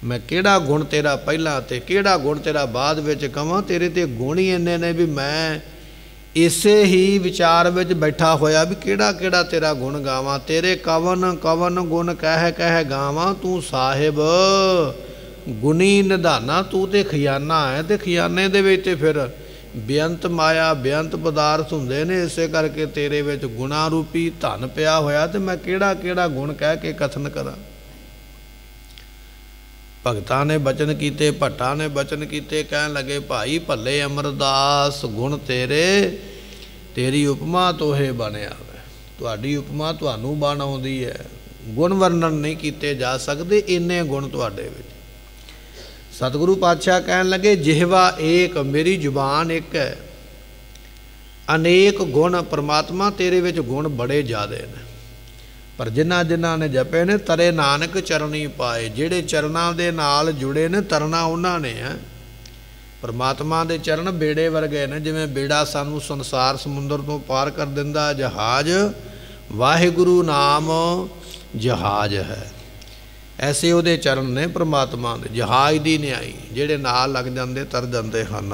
ਮੈਂ ਕਿਹੜਾ ਗੁਣ ਤੇਰਾ ਪਹਿਲਾਂ ਤੇ ਕਿਹੜਾ ਗੁਣ ਤੇਰਾ ਬਾਅਦ ਵਿੱਚ ਕਵਾਂ। ਤੇਰੇ ਤੇ ਗੁਣ ਹੀ ਇੰਨੇ ਨੇ ਵੀ ਮੈਂ ਇਸੇ ਹੀ ਵਿਚਾਰ ਵਿੱਚ ਬੈਠਾ ਹੋਇਆ ਵੀ ਕਿਹੜਾ ਕਿਹੜਾ ਤੇਰਾ ਗੁਣ ਗਾਵਾਂ। ਤੇਰੇ ਕਵਨ ਕਵਨ ਗੁਣ ਕਹਿ ਕਹਿ ਗਾਵਾਂ। ਤੂੰ ਸਾਹਿਬ ਗੁਣੀ ਨਿਧਾਨਾ, ਤੂੰ ਤੇ ਖਜ਼ਾਨਾ ਹੈ, ਤੇ ਖਜ਼ਾਨੇ ਦੇ ਵਿੱਚ ਤੇ ਫਿਰ ਬੇਅੰਤ ਮਾਇਆ ਬੇਅੰਤ ਪਦਾਰਥ ਹੁੰਦੇ ਨੇ। ਇਸੇ ਕਰਕੇ ਤੇਰੇ ਵਿੱਚ ਗੁਣਾ ਰੂਪੀ ਧਨ ਪਿਆ ਹੋਇਆ, ਤੇ ਮੈਂ ਕਿਹੜਾ ਕਿਹੜਾ ਗੁਣ ਕਹਿ ਕੇ ਕਥਨ ਕਰਾਂ। ਭਗਤਾਂ ਨੇ ਬਚਨ ਕੀਤੇ, ਭੱਟਾਂ ਨੇ ਬਚਨ ਕੀਤੇ, ਕਹਿਣ ਲੱਗੇ ਭਾਈ ਭੱਲੇ ਅਮਰਦਾਸ ਗੁਣ ਤੇਰੇ, ਤੇਰੀ ਉਪਮਾ ਤੋਹੇ ਬਣਿਆ ਵੇ। ਤੁਹਾਡੀ ਉਪਮਾ ਤੁਹਾਨੂੰ ਬਣ ਆਉਂਦੀ ਹੈ, ਗੁਣ ਵਰਣਨ ਨਹੀਂ ਕੀਤੇ ਜਾ ਸਕਦੇ, ਇੰਨੇ ਗੁਣ ਤੁਹਾਡੇ ਵਿੱਚ। ਸਤਿਗੁਰੂ ਪਾਤਸ਼ਾਹ ਕਹਿਣ ਲੱਗੇ ਜਿਹਵਾ ਏਕ, ਮੇਰੀ ਜ਼ੁਬਾਨ ਇੱਕ ਹੈ, ਅਨੇਕ ਗੁਣ। ਪਰਮਾਤਮਾ ਤੇਰੇ ਵਿੱਚ ਗੁਣ ਬੜੇ ਜ਼ਿਆਦੇ ਨੇ, ਪਰ ਜਿਨ੍ਹਾਂ ਜਿਨ੍ਹਾਂ ਨੇ ਜਪੇ ਨੇ ਤਰੇ ਨਾਨਕ ਚਰਣੀ ਪਾਏ। ਜਿਹੜੇ ਚਰਨਾਂ ਦੇ ਨਾਲ ਜੁੜੇ ਨੇ ਤਰਨਾ ਉਹਨਾਂ ਨੇ ਹੈ। ਪਰਮਾਤਮਾ ਦੇ ਚਰਨ ਬੇੜੇ ਵਰਗੇ ਨੇ, ਜਿਵੇਂ ਬੇੜਾ ਸਾਨੂੰ ਸੰਸਾਰ ਸਮੁੰਦਰ ਤੋਂ ਪਾਰ ਕਰ ਦਿੰਦਾ ਜਹਾਜ਼, ਵਾਹਿਗੁਰੂ ਨਾਮ ਜਹਾਜ਼ ਹੈ। ਐਸੇ ਉਹਦੇ ਚਰਨ ਨੇ ਪਰਮਾਤਮਾ ਦੇ, ਜਹਾਜ਼ ਦੀ ਨਿਆਈ, ਜਿਹੜੇ ਨਾਲ ਲੱਗ ਜਾਂਦੇ ਤਰ ਜਾਂਦੇ ਹਨ।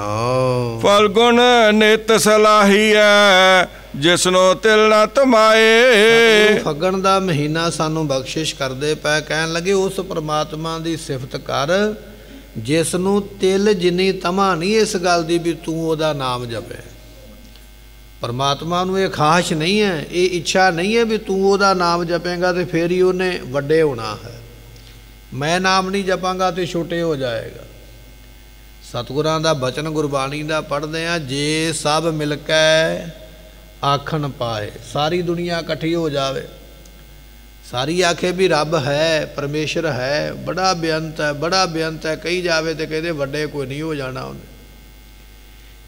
ਫਲਗੁਣ ਨਿਤ ਸਲਾਹੀਐ ਜਿਸਨੋਂ ਤਿਲ ਨਾ ਤਮਾਏ। ਫੱਗਣ ਦਾ ਮਹੀਨਾ ਸਾਨੂੰ ਬਖਸ਼ਿਸ਼ ਕਰਦੇ ਪਏ। ਕਹਿਣ ਲੱਗੇ ਉਸ ਪਰਮਾਤਮਾ ਦੀ ਸਿਫਤ ਕਰ ਜਿਸ ਨੂੰ ਤਿਲ ਜਿੰਨੀ ਤਮਾ ਨਹੀਂ ਇਸ ਗੱਲ ਦੀ ਵੀ ਤੂੰ ਉਹਦਾ ਨਾਮ ਜਪੇ। ਪਰਮਾਤਮਾ ਨੂੰ ਇਹ ਖਾਹਿਸ਼ ਨਹੀਂ ਹੈ, ਇਹ ਇੱਛਾ ਨਹੀਂ ਹੈ ਵੀ ਤੂੰ ਉਹਦਾ ਨਾਮ ਜਪੇਗਾ ਤੇ ਫੇਰ ਹੀ ਉਹਨੇ ਵੱਡੇ ਹੋਣਾ ਹੈ। ਮੈਂ ਨਾਮ ਨਹੀਂ ਜਪਾਂਗਾ ਤੇ ਛੋਟੇ ਹੋ ਜਾਏਗਾ। ਸਤਿਗੁਰਾਂ ਦਾ ਬਚਨ ਗੁਰਬਾਣੀ ਦਾ ਪੜ੍ਹਦੇ ਆ, ਜੇ ਸਭ ਮਿਲ ਕੇ ਆਖਣ ਪਾਏ। ਸਾਰੀ ਦੁਨੀਆ ਇਕੱਠੀ ਹੋ ਜਾਵੇ, ਸਾਰੀ ਆਖੇ ਵੀ ਰੱਬ ਹੈ, ਪਰਮੇਸ਼ਰ ਹੈ, ਬੜਾ ਬੇਅੰਤ ਹੈ, ਬੜਾ ਬੇਅੰਤ ਹੈ, ਕਹੀ ਜਾਵੇ ਤੇ ਕਹਿੰਦੇ ਵੱਡੇ ਕੋਈ ਨਹੀਂ ਹੋ ਜਾਣਾ ਉਹਨੇ।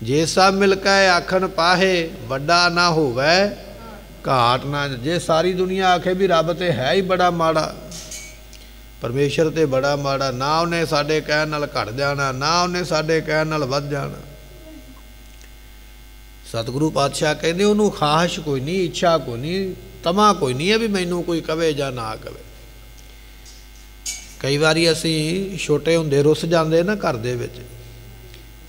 ਜੇ ਸਭ ਮਿਲ ਕੇ ਆਖਣ ਪਾਹੇ, ਵੱਡਾ ਨਾ ਹੋਵੇ ਘਾਟ ਨਾ। ਜੇ ਸਾਰੀ ਦੁਨੀਆ ਆਖੇ ਵੀ ਰੱਬ ਤੇ ਹੈ ਹੀ ਬੜਾ ਮਾੜਾ, ਪਰਮੇਸ਼ਰ ਤੇ ਬੜਾ ਮਾੜਾ, ਨਾ ਉਹਨੇ ਸਾਡੇ ਕਹਿਣ ਨਾਲ ਘਟ ਜਾਣਾ, ਨਾ ਉਹਨੇ ਸਾਡੇ ਕਹਿਣ ਨਾਲ ਵੱਧ ਜਾਣਾ। ਸਤਿਗੁਰੂ ਪਾਤਸ਼ਾਹ ਕਹਿੰਦੇ ਉਹਨੂੰ ਖਾਹਿਸ਼ ਕੋਈ ਨਹੀਂ, ਇੱਛਾ ਕੋਈ ਨਹੀਂ, ਤਮਾ ਕੋਈ ਨਹੀਂ ਹੈ ਵੀ ਮੈਨੂੰ ਕੋਈ ਕਵੇ ਜਾਂ ਨਾ ਕਵੇ। ਕਈ ਵਾਰੀ ਅਸੀਂ ਛੋਟੇ ਹੁੰਦੇ ਰੁੱਸ ਜਾਂਦੇ ਨਾ ਘਰ ਦੇ ਵਿੱਚ,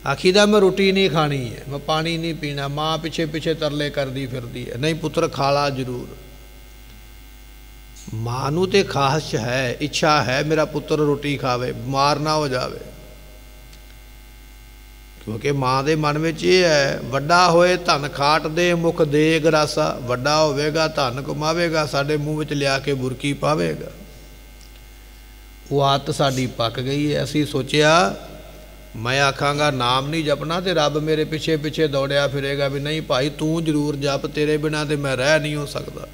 ਆਖੀਦਾ ਮੈਂ ਰੋਟੀ ਨਹੀਂ ਖਾਣੀ ਹੈ, ਮੈਂ ਪਾਣੀ ਨਹੀਂ ਪੀਣਾ, ਮਾਂ ਪਿੱਛੇ ਪਿੱਛੇ ਤਰਲੇ ਕਰਦੀ ਫਿਰਦੀ ਹੈ, ਨਹੀਂ ਪੁੱਤਰ ਖਾ ਲਾ ਜ਼ਰੂਰ। ਮਾਂ ਨੂੰ ਤੇ ਖਾਹਿਸ਼ ਹੈ, ਇੱਛਾ ਹੈ ਮੇਰਾ ਪੁੱਤਰ ਰੋਟੀ ਖਾਵੇ, ਬਿਮਾਰ ਨਾ ਹੋ ਜਾਵੇ, ਕਿਉਂਕਿ ਮਾਂ ਦੇ ਮਨ ਵਿੱਚ ਇਹ ਹੈ ਵੱਡਾ ਹੋਏ ਧਨ ਖਾਟ ਦੇ ਮੁਖ ਦੇ ਗਰਾਸਾ। ਵੱਡਾ ਹੋਵੇਗਾ ਧਨ ਕਮਾਵੇਗਾ, ਸਾਡੇ ਮੂੰਹ ਵਿੱਚ ਲਿਆ ਕੇ ਬੁਰਕੀ ਪਾਵੇਗਾ। ਉਹ ਆਦਤ ਸਾਡੀ ਪੱਕ ਗਈ ਹੈ। ਅਸੀਂ ਸੋਚਿਆ ਮੈਂ ਆਖਾਂਗਾ ਨਾਮ ਨਹੀਂ ਜਪਣਾ ਤੇ ਰੱਬ ਮੇਰੇ ਪਿੱਛੇ ਪਿੱਛੇ ਦੌੜਿਆ ਫਿਰੇਗਾ ਵੀ ਨਹੀਂ ਭਾਈ ਤੂੰ ਜ਼ਰੂਰ ਜਪ, ਤੇਰੇ ਬਿਨਾਂ ਤੇ ਮੈਂ ਰਹਿ ਨਹੀਂ ਹੋ ਸਕਦਾ।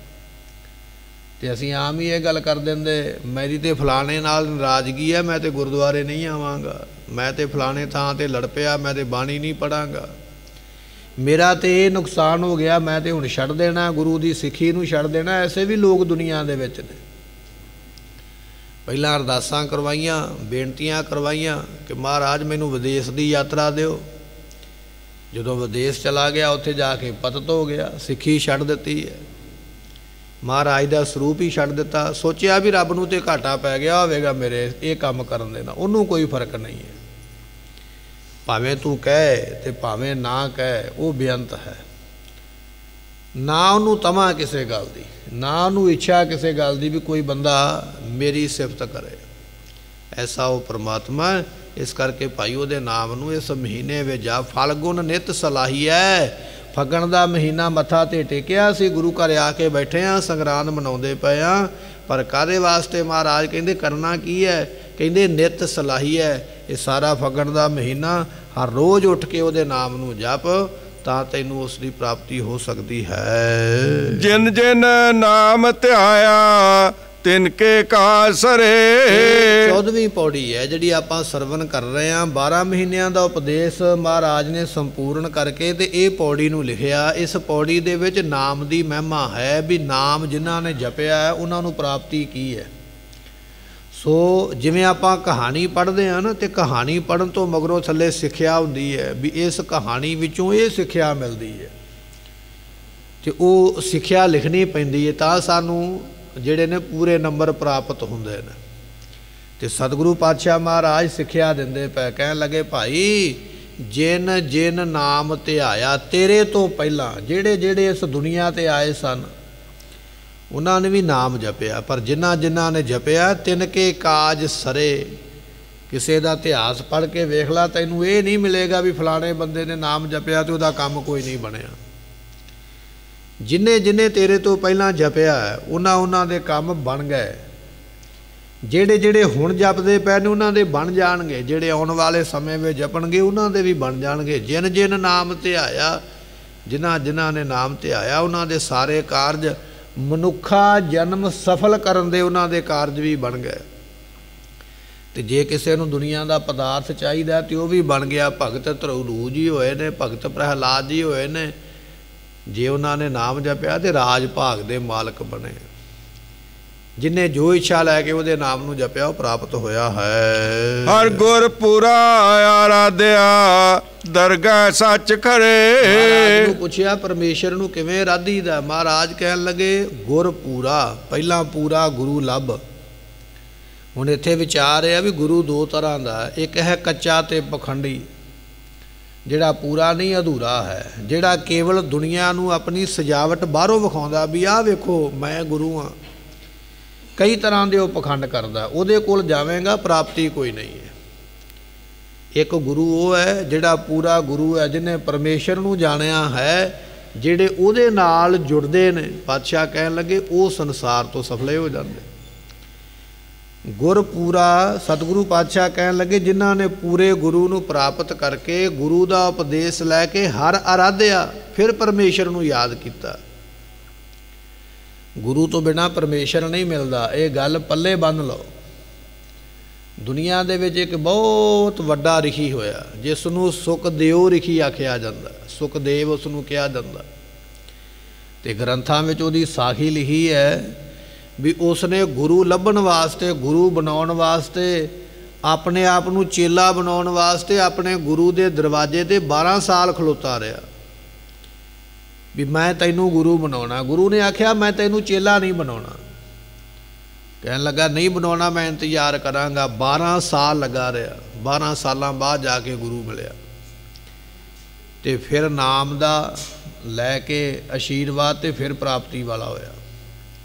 ਤੇ ਅਸੀਂ ਆਮ ਹੀ ਇਹ ਗੱਲ ਕਰ ਦਿੰਦੇ, ਮੇਰੀ ਤੇ ਫਲਾਣੇ ਨਾਲ ਨਾਰਾਜ਼ਗੀ ਹੈ, ਮੈਂ ਤੇ ਗੁਰਦੁਆਰੇ ਨਹੀਂ ਆਵਾਂਗਾ, ਮੈਂ ਤੇ ਫਲਾਣੇ ਥਾਂ ਤੇ ਲੜ ਪਿਆ, ਮੈਂ ਤੇ ਬਾਣੀ ਨਹੀਂ ਪੜਾਂਗਾ, ਮੇਰਾ ਤੇ ਇਹ ਨੁਕਸਾਨ ਹੋ ਗਿਆ, ਮੈਂ ਤੇ ਹੁਣ ਛੱਡ ਦੇਣਾ, ਗੁਰੂ ਦੀ ਸਿੱਖੀ ਨੂੰ ਛੱਡ ਦੇਣਾ। ਐਸੇ ਵੀ ਲੋਕ ਦੁਨੀਆ ਦੇ ਵਿੱਚ ਨੇ। ਪਹਿਲਾਂ ਅਰਦਾਸਾਂ ਕਰਵਾਈਆਂ, ਬੇਨਤੀਆਂ ਕਰਵਾਈਆਂ ਕਿ ਮਹਾਰਾਜ ਮੈਨੂੰ ਵਿਦੇਸ਼ ਦੀ ਯਾਤਰਾ ਦਿਓ। ਜਦੋਂ ਵਿਦੇਸ਼ ਚਲਾ ਗਿਆ ਉੱਥੇ ਜਾ ਕੇ ਪਤਤ ਹੋ ਗਿਆ, ਸਿੱਖੀ ਛੱਡ ਦਿੱਤੀ ਹੈ, ਮਹਾਰਾਜ ਦਾ ਸਰੂਪ ਹੀ ਛੱਡ ਦਿੱਤਾ। ਸੋਚਿਆ ਵੀ ਰੱਬ ਨੂੰ ਤੇ ਘਾਟਾ ਪੈ ਗਿਆ ਹੋਵੇਗਾ ਮੇਰੇ ਇਹ ਕੰਮ ਕਰਨ ਦੇ ਨਾਲ, ਉਹਨੂੰ ਕੋਈ ਫਰਕ ਨਹੀਂ ਹੈ। ਭਾਵੇਂ ਤੂੰ ਕਹਿ ਤੇ ਭਾਵੇਂ ਨਾ ਕਹਿ, ਉਹ ਬੇਅੰਤ ਹੈ। ਨਾ ਉਹਨੂੰ ਤਮਾ ਕਿਸੇ ਗੱਲ ਦੀ, ਨਾ ਉਹਨੂੰ ਇੱਛਾ ਕਿਸੇ ਗੱਲ ਦੀ ਵੀ ਕੋਈ ਬੰਦਾ ਮੇਰੀ ਸਿਫਤ ਕਰੇ। ਐਸਾ ਉਹ ਪਰਮਾਤਮਾ। ਇਸ ਕਰਕੇ ਭਾਈ ਉਹਦੇ ਨਾਮ ਨੂੰ ਇਸ ਮਹੀਨੇ ਵਿੱਚ ਜਾ। ਫਲਗੁਣ ਨਿਤ ਸਲਾਹੀਐ। ਫੱਗਣ ਦਾ ਮਹੀਨਾ ਮੱਥਾ ਤੇ ਟੇਕਿਆ ਸੀ, ਗੁਰੂ ਘਰ ਆ ਕੇ ਬੈਠੇ ਹਾਂ, ਸੰਗਰਾਂਦ ਮਨਾਉਂਦੇ ਪਏ ਹਾਂ, ਪਰ ਕਾਹਦੇ ਵਾਸਤੇ ਮਹਾਰਾਜ ਕਹਿੰਦੇ ਕਰਨਾ ਕੀ ਹੈ? ਕਹਿੰਦੇ ਨਿਤ ਸਲਾਹੀਐ। ਇਹ ਸਾਰਾ ਫੱਗਣ ਦਾ ਮਹੀਨਾ ਹਰ ਰੋਜ਼ ਉੱਠ ਕੇ ਉਹਦੇ ਨਾਮ ਨੂੰ ਜਪ, ਤਾਂ ਤੈਨੂੰ ਉਸ ਦੀ ਪ੍ਰਾਪਤੀ ਹੋ ਸਕਦੀ ਹੈ। ਜਿਨ ਜਿਨ ਨਾਮ ਧਿਆਇਆ ਤਿਨ ਕੇ ਕਾ ਸਰੇ। 14ਵੀਂ ਪੌੜੀ ਹੈ ਜਿਹੜੀ ਆਪਾਂ ਸਰਵਨ ਕਰ ਰਹੇ ਹਾਂ। 12 ਮਹੀਨਿਆਂ ਦਾ ਉਪਦੇਸ਼ ਮਹਾਰਾਜ ਨੇ ਸੰਪੂਰਨ ਕਰਕੇ ਤੇ ਇਹ ਪੌੜੀ ਨੂੰ ਲਿਖਿਆ। ਇਸ ਪੌੜੀ ਦੇ ਵਿੱਚ ਨਾਮ ਦੀ ਮਹਿਮਾ ਹੈ ਵੀ ਨਾਮ ਜਿਨ੍ਹਾਂ ਨੇ ਜਪਿਆ ਹੈ ਉਹਨਾਂ ਨੂੰ ਪ੍ਰਾਪਤੀ ਕੀ ਹੈ। ਸੋ ਜਿਵੇਂ ਆਪਾਂ ਕਹਾਣੀ ਪੜ੍ਹਦੇ ਹਾਂ ਨਾ, ਤੇ ਕਹਾਣੀ ਪੜ੍ਹਨ ਤੋਂ ਮਗਰੋਂ ਥੱਲੇ ਸਿੱਖਿਆ ਹੁੰਦੀ ਹੈ ਵੀ ਇਸ ਕਹਾਣੀ ਵਿੱਚੋਂ ਇਹ ਸਿੱਖਿਆ ਮਿਲਦੀ ਹੈ, ਤੇ ਉਹ ਸਿੱਖਿਆ ਲਿਖਣੀ ਪੈਂਦੀ ਹੈ ਤਾਂ ਸਾਨੂੰ ਜਿਹੜੇ ਨੇ ਪੂਰੇ ਨੰਬਰ ਪ੍ਰਾਪਤ ਹੁੰਦੇ ਨੇ। ਤੇ ਸਤਿਗੁਰੂ ਪਾਤਸ਼ਾਹ ਮਹਾਰਾਜ ਸਿੱਖਿਆ ਦਿੰਦੇ ਪਏ, ਕਹਿਣ ਲੱਗੇ ਭਾਈ ਜਿਨ ਜਿਨ ਨਾਮ ਧਿਆਇਆ, ਤੇਰੇ ਤੋਂ ਪਹਿਲਾਂ ਜਿਹੜੇ ਜਿਹੜੇ ਇਸ ਦੁਨੀਆ ਤੇ ਆਏ ਸਨ ਉਹਨਾਂ ਨੇ ਵੀ ਨਾਮ ਜਪਿਆ, ਪਰ ਜਿਨ੍ਹਾਂ ਜਿਨ੍ਹਾਂ ਨੇ ਜਪਿਆ ਤਿਨ ਕੇ ਕਾਜ ਸਰੇ। ਕਿਸੇ ਦਾ ਇਤਿਹਾਸ ਪੜ੍ਹ ਕੇ ਵੇਖ ਲਾ, ਤੈਨੂੰ ਇਹ ਨਹੀਂ ਮਿਲੇਗਾ ਵੀ ਫਲਾਣੇ ਬੰਦੇ ਨੇ ਨਾਮ ਜਪਿਆ ਤੇ ਉਹਦਾ ਕੰਮ ਕੋਈ ਨਹੀਂ ਬਣਿਆ। ਜਿੰਨੇ ਜਿੰਨੇ ਤੇਰੇ ਤੋਂ ਪਹਿਲਾਂ ਜਪਿਆ ਉਹਨਾਂ ਉਹਨਾਂ ਦੇ ਕੰਮ ਬਣ ਗਏ। ਜਿਹੜੇ ਜਿਹੜੇ ਹੁਣ ਜਪਦੇ ਪਏ ਨੇ ਉਹਨਾਂ ਦੇ ਬਣ ਜਾਣਗੇ, ਜਿਹੜੇ ਆਉਣ ਵਾਲੇ ਸਮੇਂ ਵਿੱਚ ਜਪਣਗੇ ਉਹਨਾਂ ਦੇ ਵੀ ਬਣ ਜਾਣਗੇ। ਜਿਨ ਜਿਨ ਨਾਮ ਧਿਆਇਆ, ਜਿਨ੍ਹਾਂ ਜਿਨ੍ਹਾਂ ਨੇ ਨਾਮ ਧਿਆਇਆ ਉਹਨਾਂ ਦੇ ਸਾਰੇ ਕਾਰਜ ਮਨੁੱਖਾ ਜਨਮ ਸਫਲ ਕਰਨ ਦੇ ਉਹਨਾਂ ਦੇ ਕਾਰਜ ਵੀ ਬਣ ਗਏ। ਤੇ ਜੇ ਕਿਸੇ ਨੂੰ ਦੁਨੀਆ ਦਾ ਪਦਾਰਥ ਚਾਹੀਦਾ ਤੇ ਉਹ ਵੀ ਬਣ ਗਿਆ। ਭਗਤ ਧਰੂਰੂ ਜੀ ਹੋਏ ਨੇ, ਭਗਤ ਪ੍ਰਹਿਲਾਦ ਜੀ ਹੋਏ ਨੇ, ਜੇ ਉਹਨਾਂ ਨੇ ਨਾਮ ਜਪਿਆ ਤੇ ਰਾਜ ਭਾਗ ਦੇ ਮਾਲਕ ਬਣੇ। ਜਿਨੇ ਜੋ ਇੱਛਾ ਲੈ ਕੇ ਉਹਦੇ ਨਾਮ ਨੂੰ ਜਪਿਆ ਉਹ ਪ੍ਰਾਪਤ ਹੋਇਆ ਹੈ। ਹਰ ਗੁਰ ਪੂਰਾ ਆਰਾਧਿਆ ਦਰਗਾਹ ਸੱਚ ਖਰੇ। ਮਹਾਰਾਜ ਨੂੰ ਪੁੱਛਿਆ ਪਰਮੇਸ਼ਰ ਨੂੰ ਕਿਵੇਂ ਆਰਾਧੀਦਾ। ਮਹਾਰਾਜ ਕਹਿਣ ਲੱਗੇ ਗੁਰ ਪੂਰਾ, ਪਹਿਲਾਂ ਪੂਰਾ ਗੁਰੂ ਲੱਭ। ਹੁਣ ਇੱਥੇ ਵਿਚਾਰ ਇਹ ਆ ਵੀ ਗੁਰੂ ਦੋ ਤਰ੍ਹਾਂ ਦਾ, ਇੱਕ ਹੈ ਕੱਚਾ ਤੇ ਪਖੰਡੀ, ਜਿਹੜਾ ਪੂਰਾ ਨਹੀਂ ਅਧੂਰਾ ਹੈ, ਜਿਹੜਾ ਕੇਵਲ ਦੁਨੀਆ ਨੂੰ ਆਪਣੀ ਸਜਾਵਟ ਬਾਹਰੋਂ ਵਿਖਾਉਂਦਾ ਵੀ ਆਹ ਵੇਖੋ ਮੈਂ ਗੁਰੂ ਹਾਂ। ਕਈ ਤਰ੍ਹਾਂ ਦੇ ਉਹ ਪਖੰਡ ਕਰਦਾ, ਉਹਦੇ ਕੋਲ ਜਾਵੇਂਗਾ ਪ੍ਰਾਪਤੀ ਕੋਈ ਨਹੀਂ ਹੈ। ਇੱਕ ਗੁਰੂ ਉਹ ਹੈ ਜਿਹੜਾ ਪੂਰਾ ਗੁਰੂ ਹੈ, ਜਿਹਨੇ ਪਰਮੇਸ਼ਰ ਨੂੰ ਜਾਣਿਆ ਹੈ। ਜਿਹੜੇ ਉਹਦੇ ਨਾਲ ਜੁੜਦੇ ਨੇ, ਪਾਤਸ਼ਾਹ ਕਹਿਣ ਲੱਗੇ ਉਹ ਸੰਸਾਰ ਤੋਂ ਸਫਲੇ ਹੋ ਜਾਂਦੇ। ਗੁਰ ਪੂਰਾ, ਸਤਿਗੁਰੂ ਪਾਤਸ਼ਾਹ ਕਹਿਣ ਲੱਗੇ ਜਿਨ੍ਹਾਂ ਨੇ ਪੂਰੇ ਗੁਰੂ ਨੂੰ ਪ੍ਰਾਪਤ ਕਰਕੇ ਗੁਰੂ ਦਾ ਉਪਦੇਸ਼ ਲੈ ਕੇ ਹਰ ਆਰਾਧਿਆ, ਫਿਰ ਪਰਮੇਸ਼ਰ ਨੂੰ ਯਾਦ ਕੀਤਾ। ਗੁਰੂ ਤੋਂ ਬਿਨਾਂ ਪਰਮੇਸ਼ਰ ਨਹੀਂ ਮਿਲਦਾ, ਇਹ ਗੱਲ ਪੱਲੇ ਬੰਨ੍ਹ ਲਓ। ਦੁਨੀਆ ਦੇ ਵਿੱਚ ਇੱਕ ਬਹੁਤ ਵੱਡਾ ਰਿਸ਼ੀ ਹੋਇਆ ਜਿਸ ਨੂੰ ਸੁਖਦੇਵ ਰਿਸ਼ੀ ਆਖਿਆ ਜਾਂਦਾ, ਸੁਖਦੇਵ ਉਸ ਨੂੰ ਕਿਹਾ ਜਾਂਦਾ। ਤੇ ਗ੍ਰੰਥਾਂ ਵਿੱਚ ਉਹਦੀ ਸਾਖੀ ਲਿਖੀ ਹੈ ਵੀ ਉਸਨੇ ਗੁਰੂ ਲੱਭਣ ਵਾਸਤੇ, ਗੁਰੂ ਬਣਾਉਣ ਵਾਸਤੇ, ਆਪਣੇ ਆਪ ਨੂੰ ਚੇਲਾ ਬਣਾਉਣ ਵਾਸਤੇ ਆਪਣੇ ਗੁਰੂ ਦੇ ਦਰਵਾਜ਼ੇ ਤੇ 12 ਸਾਲ ਖਲੋਤਾ ਰਿਹਾ ਵੀ ਮੈਂ ਤੈਨੂੰ ਗੁਰੂ ਬਣਾਉਣਾ। ਗੁਰੂ ਨੇ ਆਖਿਆ ਮੈਂ ਤੈਨੂੰ ਚੇਲਾ ਨਹੀਂ ਬਣਾਉਣਾ। ਕਹਿਣ ਲੱਗਾ ਨਹੀਂ ਬਣਾਉਣਾ, ਮੈਂ ਇੰਤਜ਼ਾਰ ਕਰਾਂਗਾ। 12 ਸਾਲ ਲੱਗਾ ਰਿਹਾ। 12 ਸਾਲਾਂ ਬਾਅਦ ਜਾ ਕੇ ਗੁਰੂ ਮਿਲਿਆ ਤੇ ਫਿਰ ਨਾਮ ਦਾ ਲੈ ਕੇ ਆਸ਼ੀਰਵਾਦ ਤੇ ਫਿਰ ਪ੍ਰਾਪਤੀ ਵਾਲਾ ਹੋਇਆ।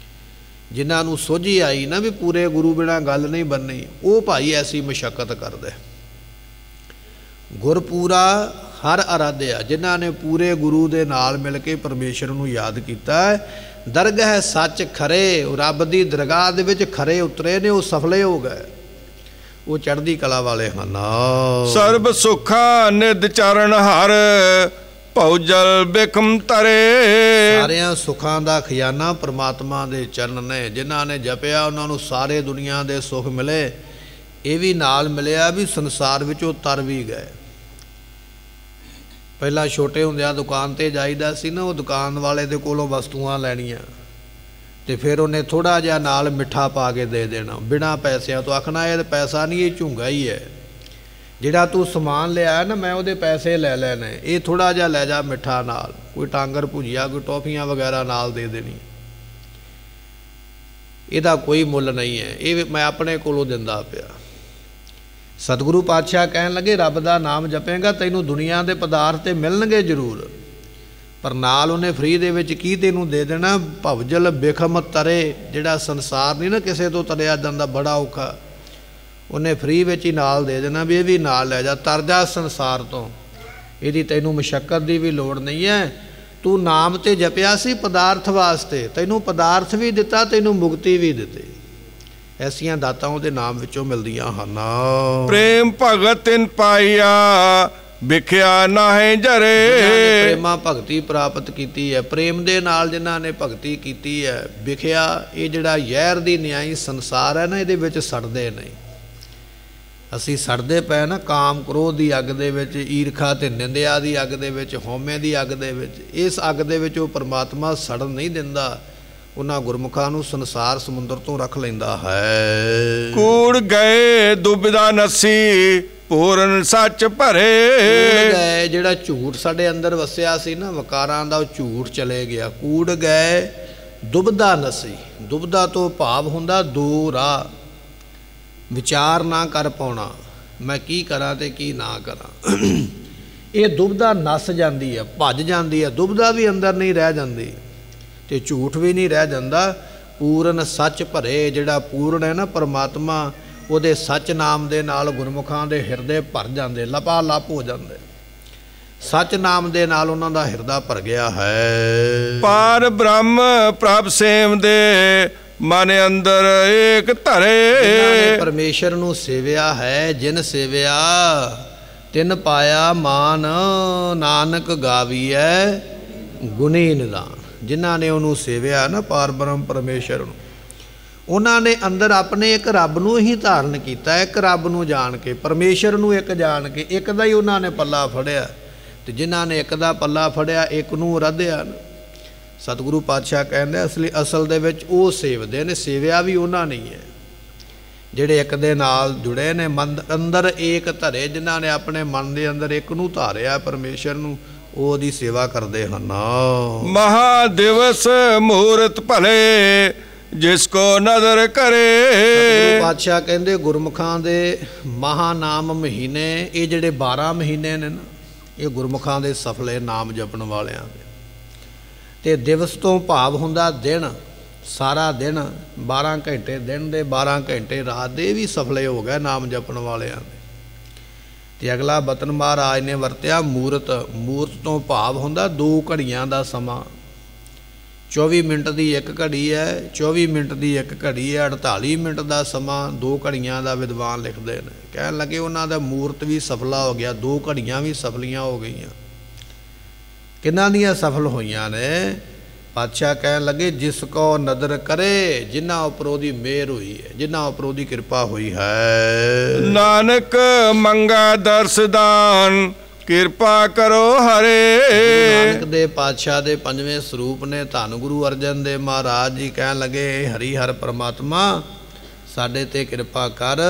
ਜਿਨ੍ਹਾਂ ਨੂੰ ਸੋਝੀ ਆਈ ਨਾ ਵੀ ਪੂਰੇ ਗੁਰੂ ਬਿਨਾਂ ਗੱਲ ਨਹੀਂ ਬਣਨੀ, ਉਹ ਭਾਈ ਐਸੀ ਮਸ਼ੱਕਤ ਕਰਦੇ। ਗੁਰਪੂਰਾ ਹਰ ਆਰਾਧਿਆ, ਜਿਨ੍ਹਾਂ ਨੇ ਪੂਰੇ ਗੁਰੂ ਦੇ ਨਾਲ ਮਿਲ ਕੇ ਪਰਮੇਸ਼ਰ ਨੂੰ ਯਾਦ ਕੀਤਾ। ਦਰਗਾਹ ਸੱਚ ਖਰੇ, ਰੱਬ ਦੀ ਦਰਗਾਹ ਦੇ ਵਿੱਚ ਖਰੇ ਉਤਰੇ ਨੇ, ਉਹ ਸਫਲੇ ਹੋ ਗਏ, ਉਹ ਚੜ੍ਹਦੀ ਕਲਾ ਵਾਲੇ ਹਨ। ਸਰਬ ਸੁਖਾ ਨਿਧ ਚਰਨ ਹਰ ਭਉਜਲ ਬਿਖਮ ਤਰੇ। ਸਾਰਿਆਂ ਸੁੱਖਾਂ ਦਾ ਖਜ਼ਾਨਾ ਪਰਮਾਤਮਾ ਦੇ ਚਰਨ ਨੇ। ਜਿਨ੍ਹਾਂ ਨੇ ਜਪਿਆ ਉਹਨਾਂ ਨੂੰ ਸਾਰੇ ਦੁਨੀਆ ਦੇ ਸੁੱਖ ਮਿਲੇ। ਇਹ ਵੀ ਨਾਲ ਮਿਲਿਆ ਵੀ ਸੰਸਾਰ ਵਿੱਚੋਂ ਤਰ ਵੀ ਗਏ। ਪਹਿਲਾਂ ਛੋਟੇ ਹੁੰਦਿਆਂ ਦੁਕਾਨ 'ਤੇ ਜਾਈਦਾ ਸੀ ਨਾ, ਉਹ ਦੁਕਾਨ ਵਾਲੇ ਦੇ ਕੋਲੋਂ ਵਸਤੂਆਂ ਲੈਣੀਆਂ ਤੇ ਫਿਰ ਉਹਨੇ ਥੋੜ੍ਹਾ ਜਿਹਾ ਨਾਲ ਮਿੱਠਾ ਪਾ ਕੇ ਦੇ ਦੇਣਾ ਬਿਨਾਂ ਪੈਸਿਆਂ ਤੋਂ। ਆਖਣਾ ਇਹ ਪੈਸਾ ਨਹੀਂ, ਇਹ ਝੁੰਗਾ ਹੀ ਹੈ। ਜਿਹੜਾ ਤੂੰ ਸਮਾਨ ਲਿਆ ਨਾ ਮੈਂ ਉਹਦੇ ਪੈਸੇ ਲੈ ਲੈਣੇ, ਇਹ ਥੋੜ੍ਹਾ ਜਿਹਾ ਲੈ ਜਾ ਮਿੱਠਾ ਨਾਲ, ਕੋਈ ਟਾਂਗਰ ਭੁਜੀਆ, ਕੋਈ ਟੌਫੀਆਂ ਵਗੈਰਾ ਨਾਲ ਦੇ ਦੇਣੀ। ਇਹਦਾ ਕੋਈ ਮੁੱਲ ਨਹੀਂ ਹੈ, ਇਹ ਮੈਂ ਆਪਣੇ ਕੋਲੋਂ ਦਿੰਦਾ ਪਿਆ। ਸਤਿਗੁਰੂ ਪਾਤਸ਼ਾਹ ਕਹਿਣ ਲੱਗੇ ਰੱਬ ਦਾ ਨਾਮ ਜਪੇਗਾ ਤੈਨੂੰ ਦੁਨੀਆ ਦੇ ਪਦਾਰਥ ਤੇ ਮਿਲਣਗੇ ਜ਼ਰੂਰ, ਪਰ ਨਾਲ ਉਹਨੇ ਫ੍ਰੀ ਦੇ ਵਿੱਚ ਕੀ ਤੈਨੂੰ ਦੇ ਦੇਣਾ? ਭਵਜਲ ਬਿਖਮ ਤਰੇ। ਜਿਹੜਾ ਸੰਸਾਰ ਨਹੀਂ ਨਾ ਕਿਸੇ ਤੋਂ ਤਰਿਆ ਜਾਂਦਾ, ਬੜਾ ਔਖਾ, ਉਹਨੇ ਫ੍ਰੀ ਵਿੱਚ ਹੀ ਨਾਲ ਦੇ ਦੇਣਾ ਵੀ ਇਹ ਵੀ ਨਾਲ ਲੈ ਜਾ, ਤਰ ਜਾ ਸੰਸਾਰ ਤੋਂ। ਇਹਦੀ ਤੈਨੂੰ ਮੁਸ਼ੱਕਤ ਦੀ ਵੀ ਲੋੜ ਨਹੀਂ ਹੈ। ਤੂੰ ਨਾਮ ਤੇ ਜਪਿਆ ਸੀ ਪਦਾਰਥ ਵਾਸਤੇ, ਤੈਨੂੰ ਪਦਾਰਥ ਵੀ ਦਿੱਤਾ, ਤੈਨੂੰ ਮੁਕਤੀ ਵੀ ਦਿੱਤੀ। ਐਸੀਆਂ ਦਾਤਾਂ ਉਹਦੇ ਨਾਮ ਵਿੱਚੋਂ ਮਿਲਦੀਆਂ ਹਨ। ਪ੍ਰੇਮ ਭਗਤ ਤਿਨ ਪਾਈਆ ਵਿਖਿਆ ਨਾਹੀਂ ਜਰੇ। ਪ੍ਰੇਮਾ ਭਗਤੀ ਪ੍ਰਾਪਤ ਕੀਤੀ ਹੈ, ਪ੍ਰੇਮ ਦੇ ਨਾਲ ਜਿਨ੍ਹਾਂ ਨੇ ਭਗਤੀ ਕੀਤੀ ਹੈ, ਵਿਖਿਆ ਇਹ ਜਿਹੜਾ ਜ਼ਹਿਰ ਦੀ ਨਿਆਈ ਸੰਸਾਰ ਹੈ ਨਾ, ਇਹਦੇ ਵਿੱਚ ਸੜਦੇ ਨਹੀਂ। ਅਸੀਂ ਸੜਦੇ ਪਏ ਨਾ ਕਾਮ ਕ੍ਰੋਧ ਦੀ ਅੱਗ ਦੇ ਵਿੱਚ, ਈਰਖਾ ਤੇ ਨਿੰਦਿਆ ਦੀ ਅੱਗ ਦੇ ਵਿੱਚ, ਹਉਮੈ ਦੀ ਅੱਗ ਦੇ ਵਿੱਚ। ਇਸ ਅੱਗ ਦੇ ਵਿੱਚ ਉਹ ਪਰਮਾਤਮਾ ਸੜਨ ਨਹੀਂ ਦਿੰਦਾ, ਉਹਨਾਂ ਗੁਰਮੁਖਾਂ ਨੂੰ ਸੰਸਾਰ ਸਮੁੰਦਰ ਤੋਂ ਰੱਖ ਲੈਂਦਾ ਹੈ। ਕੂੜ ਗਏ ਦੁਬਿਧਾ ਨਸੀ ਪੂਰਨ ਸੱਚ ਭਰੇ। ਗਏ ਜਿਹੜਾ ਝੂਠ ਸਾਡੇ ਅੰਦਰ ਵਸਿਆ ਸੀ ਨਾ ਵਕਾਰਾਂ ਦਾ, ਉਹ ਝੂਠ ਚਲੇ ਗਿਆ। ਕੂੜ ਗਏ ਦੁਬਿਧਾ ਨਸੀ, ਦੁਬਿਧਾ ਤੋਂ ਭਾਵ ਹੁੰਦਾ ਦੋ ਰਾਹ, ਵਿਚਾਰ ਨਾ ਕਰ ਪਾਉਣਾ, ਮੈਂ ਕੀ ਕਰਾਂ ਤੇ ਕੀ ਨਾ ਕਰਾਂ। ਇਹ ਦੁਬਿਧਾ ਨਸ ਜਾਂਦੀ ਹੈ, ਭੱਜ ਜਾਂਦੀ ਹੈ। ਦੁਬਿਧਾ ਵੀ ਅੰਦਰ ਨਹੀਂ ਰਹਿ ਜਾਂਦੀ ਤੇ ਝੂਠ ਵੀ ਨਹੀਂ ਰਹਿ ਜਾਂਦਾ। ਪੂਰਨ ਸੱਚ ਭਰੇ, ਜਿਹੜਾ ਪੂਰਨ ਹੈ ਨਾ ਪਰਮਾਤਮਾ, ਉਹਦੇ ਸੱਚ ਨਾਮ ਦੇ ਨਾਲ ਗੁਰਮੁਖਾਂ ਦੇ ਹਿਰਦੇ ਭਰ ਜਾਂਦੇ, ਲਪਾ ਲੱਪ ਹੋ ਜਾਂਦੇ। ਸੱਚ ਨਾਮ ਦੇ ਨਾਲ ਉਹਨਾਂ ਦਾ ਹਿਰਦਾ ਭਰ ਗਿਆ ਹੈ। ਪਾਰ ਬ੍ਰਹਮ ਪ੍ਰਭ ਸੇਮ ਦੇ ਮਨ ਅੰਦਰ ਏਕ ਧਰੇ। ਪਰਮੇਸ਼ਰ ਨੂੰ ਸੇਵਿਆ ਹੈ, ਜਿਨ ਸੇਵਿਆ ਤਿਨ ਪਾਇਆ ਮਾਨ, ਨਾਨਕ ਗਾਵੀਐ ਗੁਣੀ ਨਿਦਾਨ। ਜਿਨ੍ਹਾਂ ਨੇ ਉਹਨੂੰ ਸੇਵਿਆ ਨਾ ਪਾਰ ਬ੍ਰਹਮ ਪਰਮੇਸ਼ਰ ਨੂੰ, ਉਹਨਾਂ ਨੇ ਅੰਦਰ ਆਪਣੇ ਇੱਕ ਰੱਬ ਨੂੰ ਹੀ ਧਾਰਨ ਕੀਤਾ, ਇੱਕ ਰੱਬ ਨੂੰ ਜਾਣ ਕੇ, ਪਰਮੇਸ਼ਰ ਨੂੰ ਇੱਕ ਜਾਣ ਕੇ, ਇੱਕ ਦਾ ਹੀ ਉਹਨਾਂ ਨੇ ਪੱਲਾ ਫੜਿਆ। ਤੇ ਜਿਨ੍ਹਾਂ ਨੇ ਇੱਕ ਦਾ ਪੱਲਾ ਫੜਿਆ, ਇੱਕ ਨੂੰ ਰੱਧਿਆ। ਸਤਿਗੁਰੂ ਪਾਤਸ਼ਾਹ ਕਹਿੰਦੇ ਅਸਲ ਦੇ ਵਿੱਚ ਉਹ ਸੇਵਦੇ ਨੇ, ਸੇਵਿਆ ਵੀ ਉਹਨਾਂ ਨਹੀਂ ਹੈ। ਜਿਹੜੇ ਇੱਕ ਦੇ ਨਾਲ ਜੁੜੇ ਨੇ, ਮਨ ਅੰਦਰ ਏਕ ਧਰੇ, ਜਿਨ੍ਹਾਂ ਨੇ ਆਪਣੇ ਮਨ ਦੇ ਅੰਦਰ ਇੱਕ ਨੂੰ ਧਾਰਿਆ ਪਰਮੇਸ਼ਰ ਨੂੰ, ਉਹ ਉਹਦੀ ਸੇਵਾ ਕਰਦੇ ਹਨ। ਮਹਾ ਦਿਵਸ ਮੂਰਤ ਭਲੇ ਜਿਸ ਕੋ ਨਜ਼ਰ ਕਰੇ। ਸਤਿਗੁਰੂ ਪਾਤਸ਼ਾਹ ਕਹਿੰਦੇ ਗੁਰਮੁਖਾਂ ਦੇ ਮਹਾ ਨਾਮ ਮਹੀਨੇ, ਇਹ ਜਿਹੜੇ 12 ਮਹੀਨੇ ਨੇ ਨਾ, ਇਹ ਗੁਰਮੁਖਾਂ ਦੇ ਸਫਲੇ ਨਾਮ ਜਪਣ ਵਾਲਿਆਂ ਦੇ। ਤੇ ਦਿਵਸ ਤੋਂ ਭਾਵ ਹੁੰਦਾ ਦਿਨ, ਸਾਰਾ ਦਿਨ, 12 ਘੰਟੇ ਦਿਨ ਦੇ, 12 ਘੰਟੇ ਰਾਤ ਦੇ, ਵੀ ਸਫਲੇ ਹੋ ਗਏ ਨਾਮ ਜਪਣ ਵਾਲਿਆਂ ਦੇ। ਤੇ ਅਗਲਾ ਬਤਨ ਮਹਾਰਾਜ ਨੇ ਵਰਤਿਆ ਮੂਰਤ। ਮੂਰਤ ਤੋਂ ਭਾਵ ਹੁੰਦਾ 2 ਘੜੀਆਂ ਦਾ ਸਮਾਂ। 24 ਮਿੰਟ ਦੀ ਇੱਕ ਘੜੀ ਹੈ, 24 ਮਿੰਟ ਦੀ ਇੱਕ ਘੜੀ ਹੈ, 48 ਮਿੰਟ ਦਾ ਸਮਾਂ 2 ਘੜੀਆਂ ਦਾ ਵਿਦਵਾਨ ਲਿਖਦੇ ਨੇ। ਕਹਿਣ ਲੱਗੇ ਉਹਨਾਂ ਦਾ ਮੂਰਤ ਵੀ ਸਫਲਾ ਹੋ ਗਿਆ, 2 ਘੜੀਆਂ ਵੀ ਸਫਲੀਆਂ ਹੋ ਗਈਆਂ। ਕਿਹਨਾਂ ਦੀਆਂ ਸਫਲ ਹੋਈਆਂ ਨੇ? ਪਾਤਸ਼ਾਹ ਕਹਿਣ ਲੱਗੇ ਜਿਸ ਕੋ ਨਦਰ ਕਰੇ, ਜਿਨ੍ਹਾਂ ਉੱਪਰ ਉਹਦੀ ਮਿਹਰ ਹੋਈ ਹੈ, ਜਿਨ੍ਹਾਂ ਉੱਪਰ ਉਹਦੀ ਕਿਰਪਾ ਹੋਈ ਹੈ। ਨਾਨਕ ਮੰਗਾ ਦਰਸਦਾਨ ਕਿਰਪਾ ਕਰੋ ਹਰੇ। ਨਾਨਕ ਦੇ ਪਾਤਸ਼ਾਹ ਦੇ 5ਵੇਂ ਸਰੂਪ ਨੇ ਧੰਨ ਗੁਰੂ ਅਰਜਨ ਦੇਵ ਮਹਾਰਾਜ ਜੀ। ਕਹਿਣ ਲੱਗੇ ਹਰੀ ਹਰ ਪਰਮਾਤਮਾ ਸਾਡੇ ਤੇ ਕਿਰਪਾ ਕਰ।